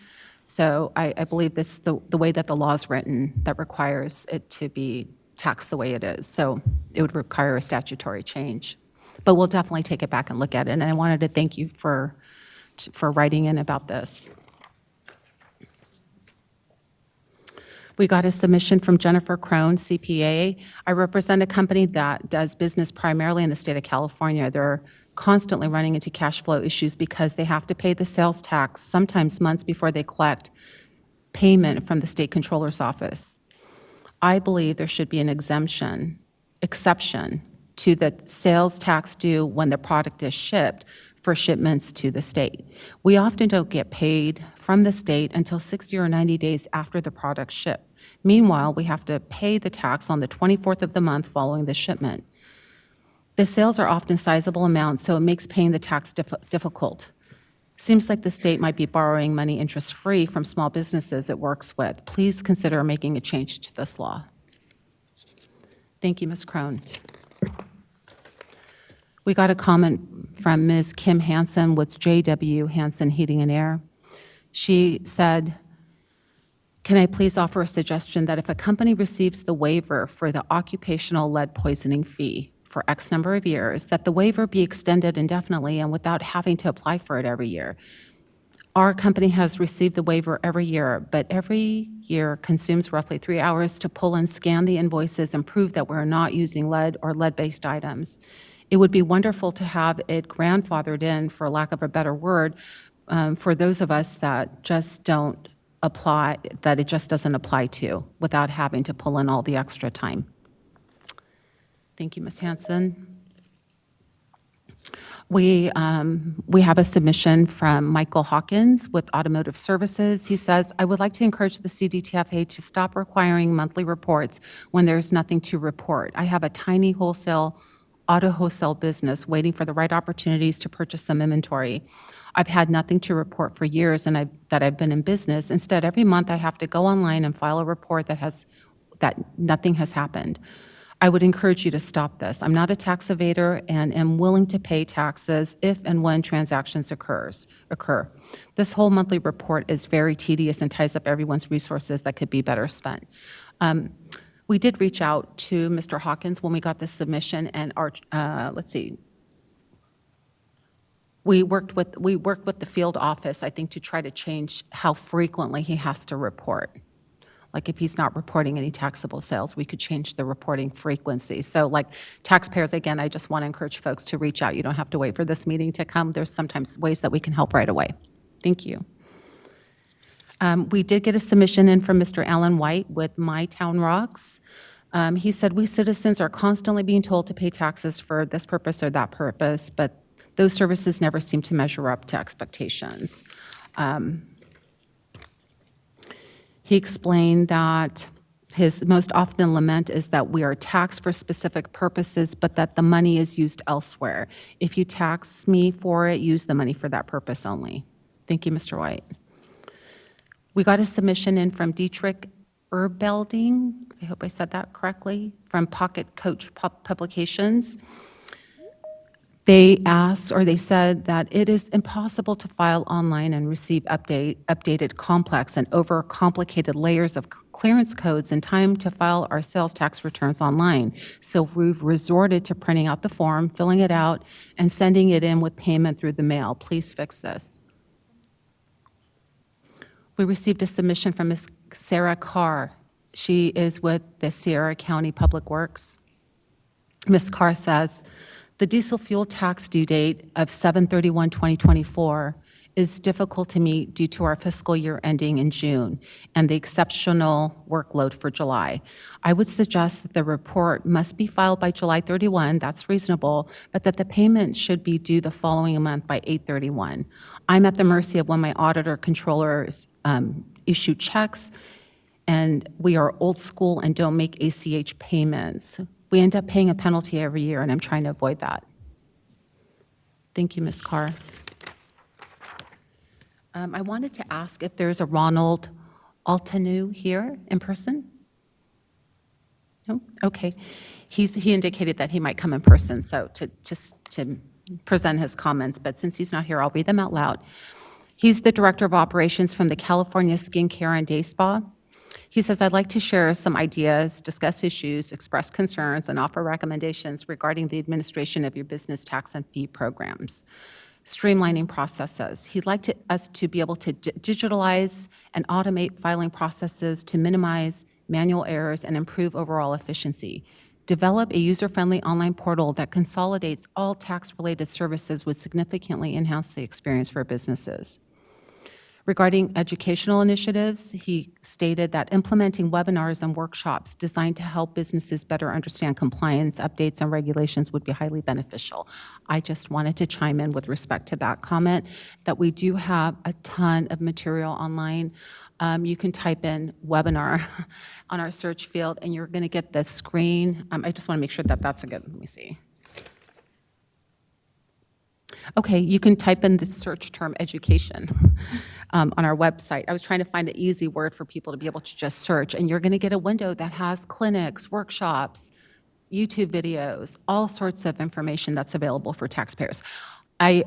So I believe this the way that the law is written that requires it to be taxed the way it is. So it would require a statutory change. But we'll definitely take it back and look at it. And I wanted to thank you for writing in about this. We got a submission from Jennifer Crone, CPA. I represent a company that does business primarily in the state of California. They're constantly running into cash flow issues because they have to pay the sales tax sometimes months before they collect payment from the state controller's office. I believe there should be an exception to the sales tax due when the product is shipped for shipments to the state. We often don't get paid from the state until 60 or 90 days after the product's shipped. Meanwhile, we have to pay the tax on the 24th of the month following the shipment. The sales are often sizable amounts, so it makes paying the tax difficult. Seems like the state might be borrowing money interest-free from small businesses it works with. Please consider making a change to this law. Thank you, Ms. Crone. We got a comment from Ms. Kim Hansen with JW Hansen Heating and Air. She said, can I please offer a suggestion that if a company receives the waiver for the occupational lead poisoning fee for X number of years, that the waiver be extended indefinitely and without having to apply for it every year. Our company has received the waiver every year, but every year consumes roughly 3 hours to pull and scan the invoices and prove that we're not using lead or lead-based items. It would be wonderful to have it grandfathered in, for lack of a better word, for those of us that just don't apply, that it just doesn't apply to, without having to pull in all the extra time. Thank you, Ms. Hanson. We have a submission from Michael Hawkins with Automotive Services. He says, I would like to encourage the CDTFA to stop requiring monthly reports when there's nothing to report. I have a tiny auto wholesale business waiting for the right opportunities to purchase some inventory. I've had nothing to report for years that I've been in business. Instead, every month I have to go online and file a report that nothing has happened. I would encourage you to stop this. I'm not a tax evader and am willing to pay taxes if and when transactions occur. This whole monthly report is very tedious and ties up everyone's resources that could be better spent. We did reach out to Mr. Hawkins when we got this submission, and our, we worked with the field office, I think, to try to change how frequently he has to report. Like if he's not reporting any taxable sales, we could change the reporting frequency. So like taxpayers, again, I just want to encourage folks to reach out. You don't have to wait for this meeting to come. There's sometimes ways that we can help right away. Thank you. We did get a submission in from Mr. Alan White with My Town Rocks. He said, we citizens are constantly being told to pay taxes for this purpose or that purpose, but those services never seem to measure up to expectations. He explained that his most often lament is that we are taxed for specific purposes, but that the money is used elsewhere. If you tax me for it, use the money for that purpose only. Thank you, Mr. White. We got a submission in from Dietrich Erbelding, I hope I said that correctly, from Pocket Coach Publications. They asked, or they said, that it is impossible to file online and receive updated, complex, and overcomplicated layers of clearance codes in time to file our sales tax returns online. So we've resorted to printing out the form, filling it out, and sending it in with payment through the mail. Please fix this. We received a submission from Ms. Sarah Carr. She is with the Sierra County Public Works. Ms. Carr says, the diesel fuel tax due date of 7/31/2024 is difficult to meet due to our fiscal year ending in June and the exceptional workload for July. I would suggest that the report must be filed by July 31, that's reasonable, but that the payment should be due the following month by 8/31. I'm at the mercy of when my auditor controllers issue checks, and we are old school and don't make ACH payments. We end up paying a penalty every year, and I'm trying to avoid that. Thank you, Ms. Carr. I wanted to ask if there's a Ronald Altanu here in person? No? Okay. He indicated that he might come in person, so to present his comments, but since he's not here, I'll read them out loud. He's the Director of Operations from the California Skin Care and Day Spa. He says, I'd like to share some ideas, discuss issues, express concerns, and offer recommendations regarding the administration of your business tax and fee programs. Streamlining processes. He'd like us to be able to digitalize and automate filing processes to minimize manual errors and improve overall efficiency. Develop a user-friendly online portal that consolidates all tax-related services would significantly enhance the experience for businesses. Regarding educational initiatives, he stated that implementing webinars and workshops designed to help businesses better understand compliance, updates, and regulations would be highly beneficial. I just wanted to chime in with respect to that comment, that we do have a ton of material online. You can type in webinar on our search field, and you're going to get the screen. I just want to make sure that that's a good, let me see. Okay, you can type in the search term education on our website. I was trying to find an easy word for people to be able to just search, and you're going to get a window that has clinics, workshops, YouTube videos, all sorts of information that's available for taxpayers. I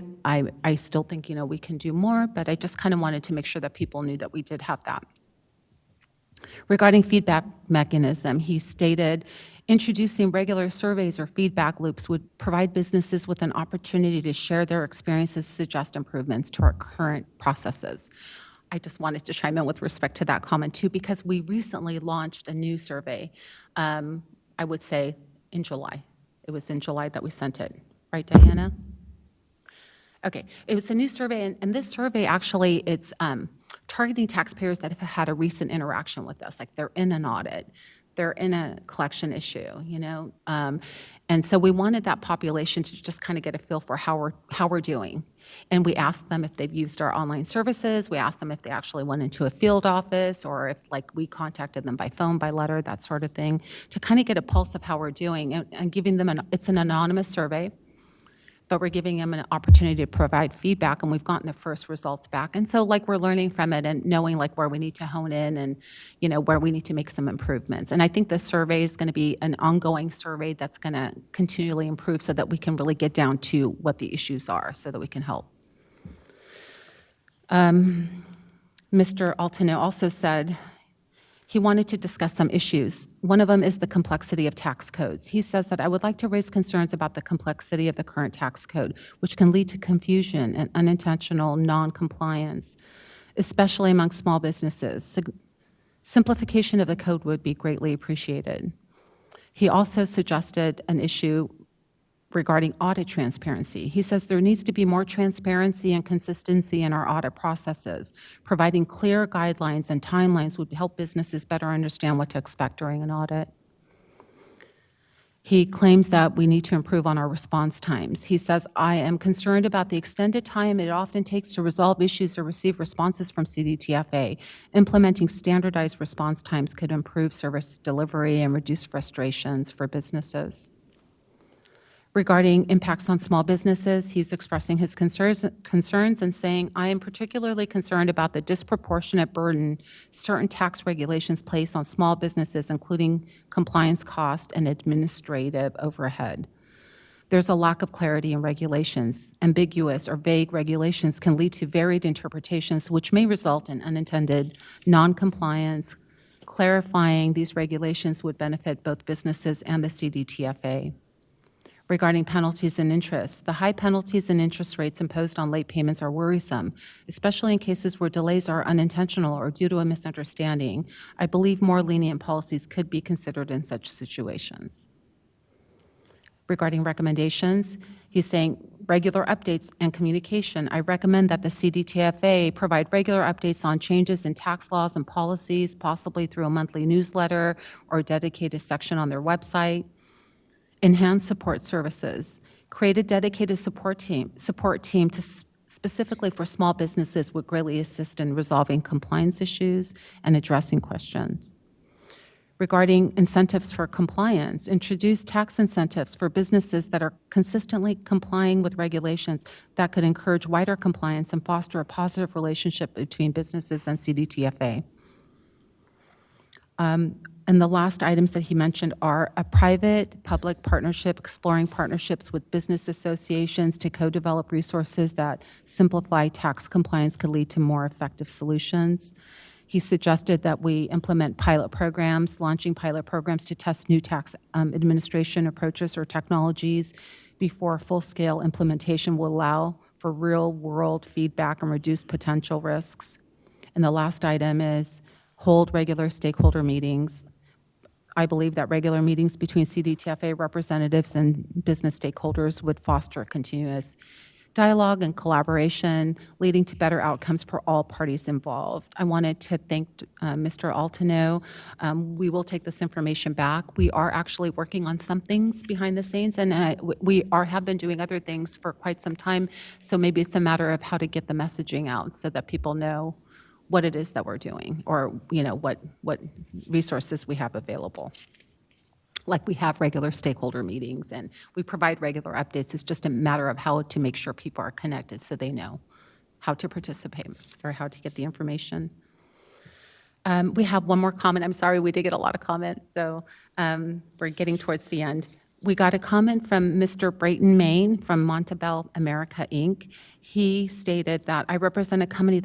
still think, we can do more, but I just kind of wanted to make sure that people knew that we did have that. Regarding feedback mechanism, he stated Introducing regular surveys or feedback loops would provide businesses with an opportunity to share their experiences, suggest improvements to our current processes. I just wanted to chime in with respect to that comment too, because we recently launched a new survey, I would say in July. It was in July that we sent it, right, Diana? Okay, it was a new survey, and this survey actually, it's targeting taxpayers that have had a recent interaction with us, like they're in an audit, they're in a collection issue, and so we wanted that population to just kind of get a feel for how we're doing. And we asked them if they've used our online services, we asked them if they actually went into a field office, or if like we contacted them by phone, by letter, that sort of thing, to kind of get a pulse of how we're doing, and giving them it's an anonymous survey, but we're giving them an opportunity to provide feedback, and we've gotten the first results back. And so like we're learning from it and knowing like where we need to hone in and where we need to make some improvements. And I think this survey is going to be an ongoing survey that's going to continually improve so that we can really get down to what the issues are so that we can help. Mr. Altino also said he wanted to discuss some issues. One of them is the complexity of tax codes. He says that I would like to raise concerns about the complexity of the current tax code, which can lead to confusion and unintentional non-compliance, especially among small businesses. Simplification of the code would be greatly appreciated. He also suggested an issue regarding audit transparency. He says there needs to be more transparency and consistency in our audit processes. Providing clear guidelines and timelines would help businesses better understand what to expect during an audit. He claims that we need to improve on our response times. He says, I am concerned about the extended time it often takes to resolve issues or receive responses from CDTFA. Implementing standardized response times could improve service delivery and reduce frustrations for businesses. Regarding impacts on small businesses, he's expressing his concerns and saying, I am particularly concerned about the disproportionate burden certain tax regulations place on small businesses, including compliance cost and administrative overhead. There's a lack of clarity in regulations. Ambiguous or vague regulations can lead to varied interpretations, which may result in unintended non-compliance. Clarifying these regulations would benefit both businesses and the CDTFA. Regarding penalties and interest, the high penalties and interest rates imposed on late payments are worrisome, especially in cases where delays are unintentional or due to a misunderstanding. I believe more lenient policies could be considered in such situations. Regarding recommendations, he's saying regular updates and communication. I recommend that the CDTFA provide regular updates on changes in tax laws and policies, possibly through a monthly newsletter or a dedicated section on their website. Enhance support services. Create a dedicated support team specifically for small businesses would greatly assist in resolving compliance issues and addressing questions. Regarding incentives for compliance, introduce tax incentives for businesses that are consistently complying with regulations that could encourage wider compliance and foster a positive relationship between businesses and CDTFA. And the last items that he mentioned are a private-public partnership, exploring partnerships with business associations to co-develop resources that simplify tax compliance could lead to more effective solutions. He suggested that we implement pilot programs, launching pilot programs to test new tax administration approaches or technologies before full-scale implementation will allow for real-world feedback and reduce potential risks. And the last item is hold regular stakeholder meetings. I believe that regular meetings between CDTFA representatives and business stakeholders would foster continuous dialogue and collaboration, leading to better outcomes for all parties involved. I wanted to thank Mr. Altino. We will take this information back. We are actually working on some things behind the scenes, and have been doing other things for quite some time, so maybe it's a matter of how to get the messaging out so that people know what it is that we're doing, or what resources we have available. Like we have regular stakeholder meetings and we provide regular updates. It's just a matter of how to make sure people are connected so they know how to participate or how to get the information. We have one more comment. I'm sorry, we did get a lot of comments, so we're getting towards the end. We got a comment from Mr. Brayton Main from Montebell America, Inc. He stated that I represent a company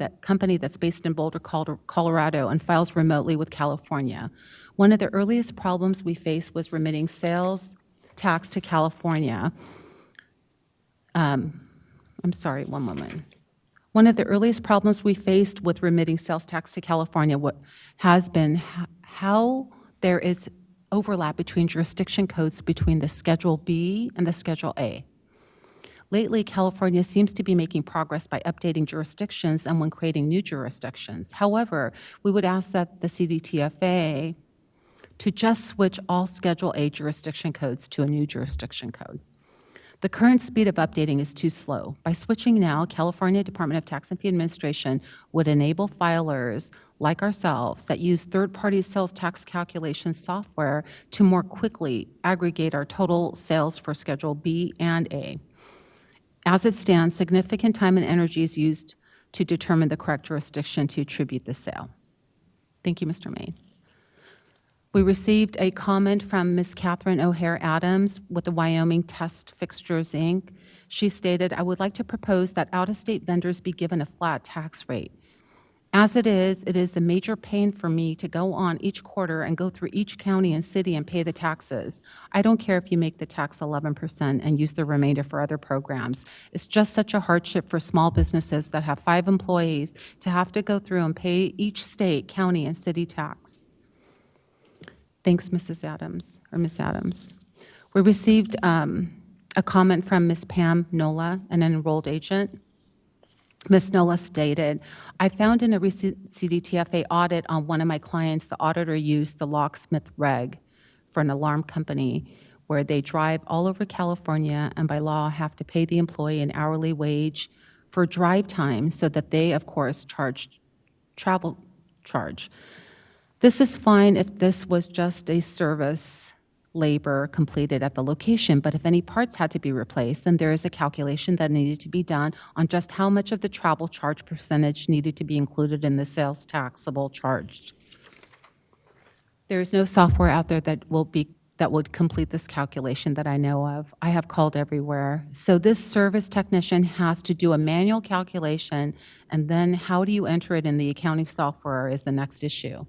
that's based in Boulder, Colorado, and files remotely with California. One of the earliest problems we faced was remitting sales tax to California. I'm sorry, one moment. One of the earliest problems we faced with remitting sales tax to California has been how there is overlap between jurisdiction codes between the Schedule B and the Schedule A. Lately, California seems to be making progress by updating jurisdictions and when creating new jurisdictions. However, we would ask that the CDTFA to just switch all Schedule A jurisdiction codes to a new jurisdiction code. The current speed of updating is too slow. By switching now, California Department of Tax and Fee Administration would enable filers like ourselves that use third-party sales tax calculation software to more quickly aggregate our total sales for Schedule B and A. As it stands, significant time and energy is used to determine the correct jurisdiction to attribute the sale. Thank you, Mr. Maine. We received a comment from Ms. Catherine O'Hare Adams with the Wyoming Test Fixtures, Inc. She stated, I would like to propose that out-of-state vendors be given a flat tax rate. As it is a major pain for me to go on each quarter and go through each county and city and pay the taxes. I don't care if you make the tax 11% and use the remainder for other programs. It's just such a hardship for small businesses that have 5 employees to have to go through and pay each state, county, and city tax. Thanks, Mrs. Adams, or Ms. Adams. We received a comment from Ms. Pam Nola, an enrolled agent. Ms. Nola stated, I found in a recent CDTFA audit on one of my clients, the auditor used the locksmith reg for an alarm company where they drive all over California and by law have to pay the employee an hourly wage for drive time so that they, of course, charge travel charge. This is fine if this was just a service labor completed at the location, but if any parts had to be replaced, then there is a calculation that needed to be done on just how much of the travel charge percentage needed to be included in the sales taxable charged. There is no software out there that would complete this calculation that I know of. I have called everywhere. So this service technician has to do a manual calculation, and then how do you enter it in the accounting software is the next issue.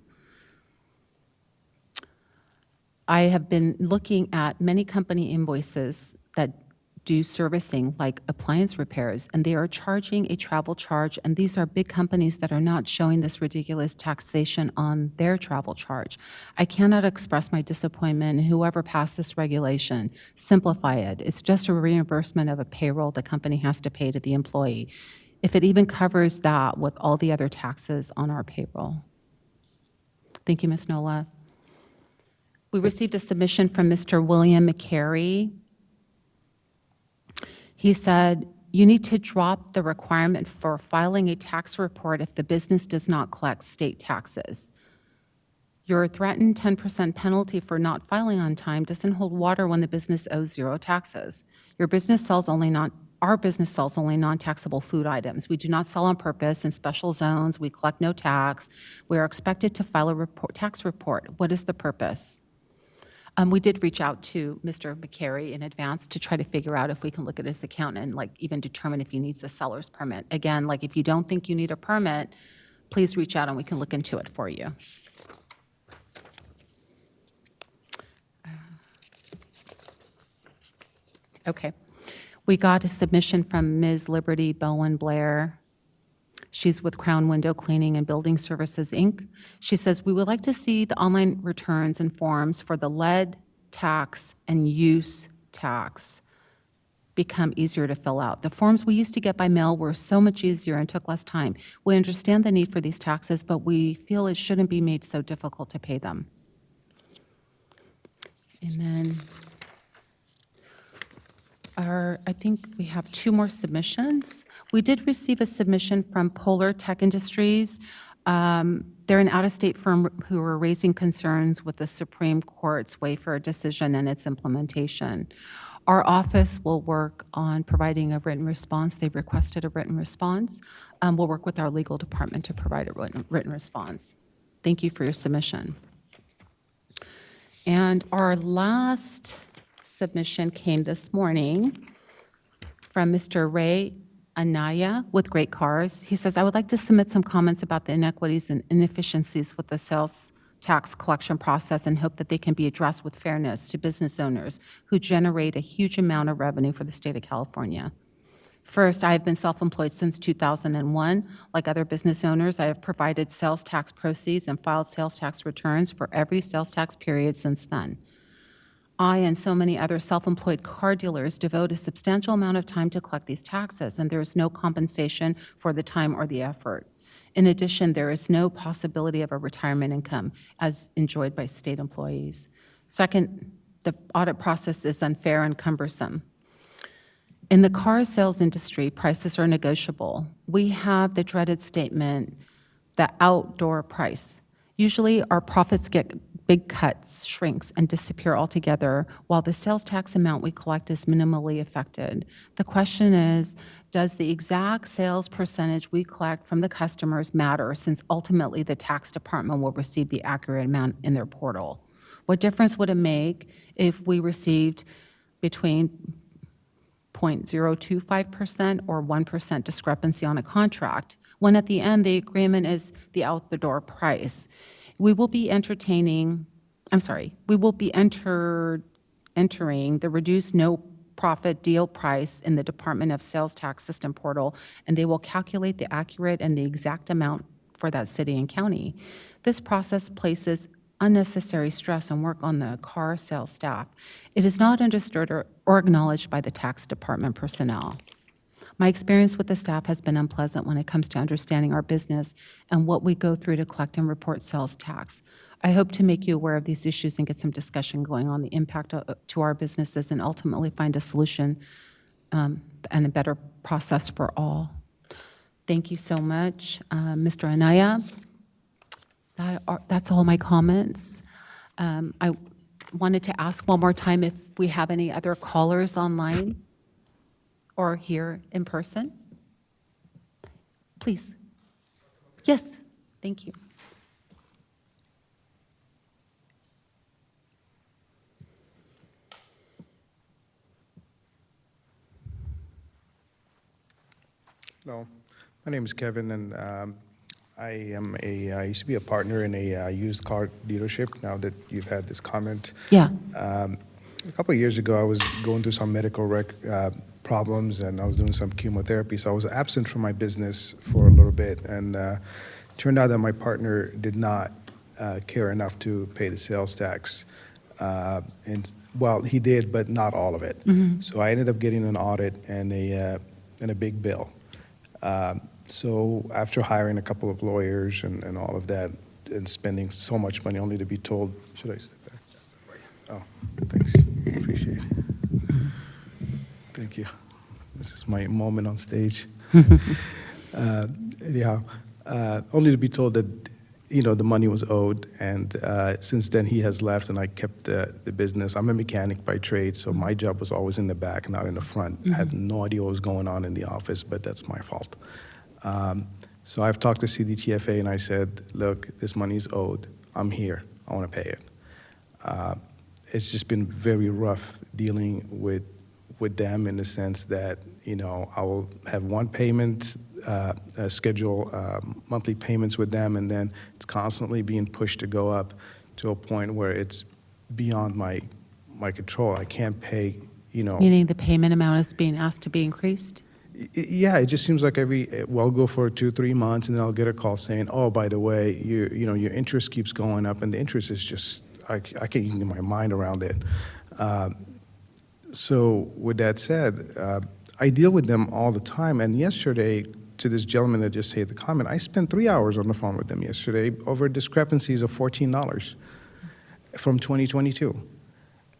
I have been looking at many company invoices that do servicing, like appliance repairs, and they are charging a travel charge, and these are big companies that are not showing this ridiculous taxation on their travel charge. I cannot express my disappointment, and whoever passed this regulation, simplify it. It's just a reimbursement of a payroll the company has to pay to the employee. If it even covers that with all the other taxes on our payroll. Thank you, Ms. Nola. We received a submission from Mr. William McCary. He said, you need to drop the requirement for filing a tax report if the business does not collect state taxes. Your threatened 10% penalty for not filing on time doesn't hold water when the business owes 0 taxes. Our business sells only non-taxable food items. We do not sell on purpose in special zones. We collect no tax. We are expected to file a tax report. What is the purpose? We did reach out to Mr. McCary in advance to try to figure out if we can look at his account and even determine if he needs a seller's permit. Again, if you don't think you need a permit, please reach out and we can look into it for you. Okay. We got a submission from Ms. Liberty Bowen Blair. She's with Crown Window Cleaning and Building Services, Inc. She says, we would like to see the online returns and forms for the lead tax and use tax become easier to fill out. The forms we used to get by mail were so much easier and took less time. We understand the need for these taxes, but we feel it shouldn't be made so difficult to pay them. And then I think we have 2 more submissions. We did receive a submission from Polar Tech Industries. They're an out-of-state firm who are raising concerns with the Supreme Court's waiver decision and its implementation. Our office will work on providing a written response. They've requested a written response. We'll work with our legal department to provide a written response. Thank you for your submission. And our last submission came this morning from Mr. Ray Anaya with Great Cars. He says, I would like to submit some comments about the inequities and inefficiencies with the sales tax collection process and hope that they can be addressed with fairness to business owners who generate a huge amount of revenue for the state of California. First, I have been self-employed since 2001. Like other business owners, I have provided sales tax proceeds and filed sales tax returns for every sales tax period since then. I and so many other self-employed car dealers devote a substantial amount of time to collect these taxes, and there is no compensation for the time or the effort. In addition, there is no possibility of a retirement income as enjoyed by state employees. Second, the audit process is unfair and cumbersome. In the car sales industry, prices are negotiable. We have the dreaded statement, the outdoor price. Usually, our profits get big cuts, shrinks, and disappear altogether, while the sales tax amount we collect is minimally affected. The question is, does the exact sales percentage we collect from the customers matter, since ultimately the tax department will receive the accurate amount in their portal? What difference would it make if we received between 0.025% or 1% discrepancy on a contract, when at the end the agreement is the out-the-door price? We will be entering the reduced no-profit deal price in the Department of Sales Tax System portal, and they will calculate the accurate and the exact amount for that city and county. This process places unnecessary stress and work on the car sales staff. It is not understood or acknowledged by the tax department personnel. My experience with the staff has been unpleasant when it comes to understanding our business and what we go through to collect and report sales tax. I hope to make you aware of these issues and get some discussion going on the impact to our businesses and ultimately find a solution and a better process for all. Thank you so much, Mr. Anaya. That's all my comments. I wanted to ask one more time if we have any other callers online or here in person. Please. Yes, thank you. Hello, my name is Kevin, and I used to be a partner in a used car dealership. Now that you've had this comment, Yeah. A couple of years ago, I was going through some medical problems, and I was doing some chemotherapy, so I was absent from my business for a little bit, and turned out that my partner did not care enough to pay the sales tax. And well, he did, but not all of it. Mm-hmm. So I ended up getting an audit and a big bill. So after hiring a couple of lawyers and all of that, and spending so much money only to be told, should I step back? Oh, thanks. Appreciate it. Thank you. This is my moment on stage. Anyhow, only to be told that, the money was owed, and since then he has left, and I kept the business. I'm a mechanic by trade, so my job was always in the back, not in the front. Mm-hmm. I had no idea what was going on in the office, but that's my fault. So I've talked to CDTFA, and I said, look, this money is owed. I'm here. I want to pay it. It's just been very rough dealing with them in the sense that, I will have one payment schedule, monthly payments with them, and then it's constantly being pushed to go up to a point where it's beyond my control. I can't pay, Meaning the payment amount is being asked to be increased? Yeah, it just seems like I'll go for 2-3 months, and then I'll get a call saying, oh, by the way, your interest keeps going up, and the interest is just, I can't even get my mind around it. So with that said, I deal with them all the time, and yesterday, to this gentleman that just said the comment, I spent 3 hours on the phone with them yesterday over discrepancies of $14 from 2022.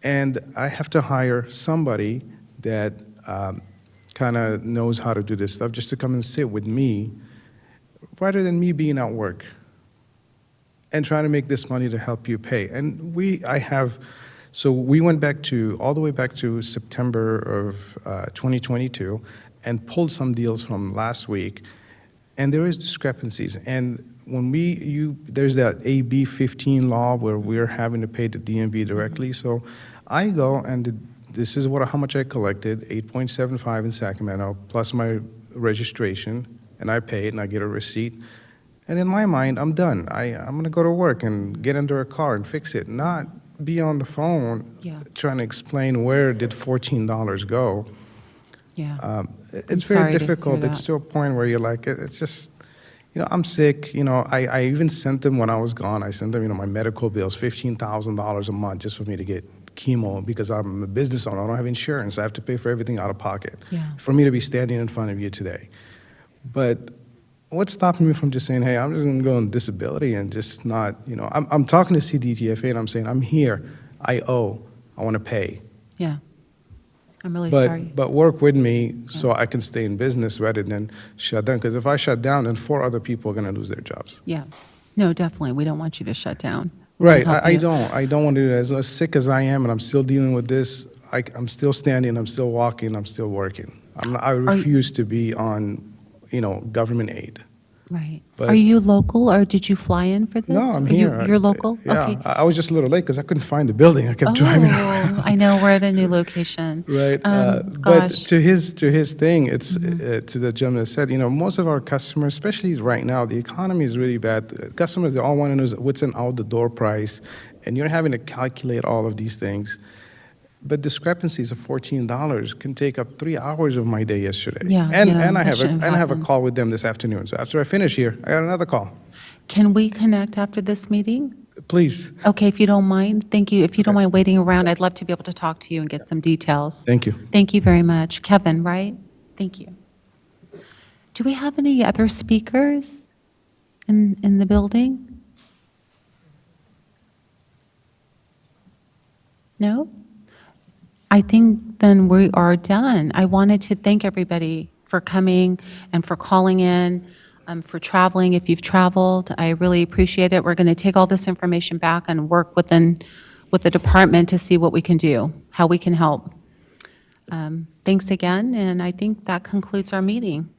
And I have to hire somebody that kind of knows how to do this stuff just to come and sit with me rather than me being at work and trying to make this money to help you pay. And so we went all the way back to September of 2022 and pulled some deals from last week, and there is discrepancies. And when there's that AB 15 law where we're having to pay the DMV directly, so I go and this is how much I collected, $8.75 in Sacramento, plus my registration, and I pay it, and I get a receipt. And in my mind, I'm done. I'm going to go to work and get into a car and fix it, not be on the phone Yeah. trying to explain where did $14 go. Yeah. It's sorry very to hear difficult. It's that. to a point where you're like, it's just, I'm sick. I even sent them when I was gone. I sent them, my medical bills, $15,000 a month just for me to get chemo because I'm a business owner. I don't have insurance. I have to pay for everything out of pocket Yeah. for me to be standing in front of you today. But what's stopping me from just saying, hey, I'm just going to go on disability and just not, I'm talking to CDTFA and I'm saying, I'm here. I owe. I want to pay. Yeah. I'm really sorry. But work with me so I can stay in business rather than shut down. Because if I shut down, then 4 other people are going to lose their jobs. Yeah. No, definitely. We don't want you to shut down. We Right. wanna help I you. don't. I don't want to do that. As sick as I am and I'm still dealing with this, I'm still standing, I'm still walking, I'm still working. I refuse to be on, government aid. Right. But- Are you local, or did you fly in for this? No, I'm Are you- here. You're local? Yeah. Okay. I was just a little late because I couldn't find the building. I kept driving around. Oh, I know, we're at a new location. Right. But Gosh. to his thing, it's to the gentleman that said, most of our customers, especially right now, the economy is really bad. Customers, they all want to know is what's an out-the-door price, and you're having to calculate all of these things. But discrepancies of $14 can take up 3 hours of my day yesterday. Yeah, and no, and I that have shouldn't I have a happen. call with them this afternoon. So after I finish here, I got another call. Can we connect after this meeting? Please. Okay, if you don't mind. Thank you. If you don't mind waiting around, I'd love to be able to talk to you and get some details. Thank you. Thank you very much. Kevin, right? Thank you. Do we have any other speakers in the building? No? I think then we are done. I wanted to thank everybody for coming and for calling in, for traveling if you've traveled. I really appreciate it. We're going to take all this information back and work with the department to see what we can do, how we can help. Thanks again, and I think that concludes our meeting.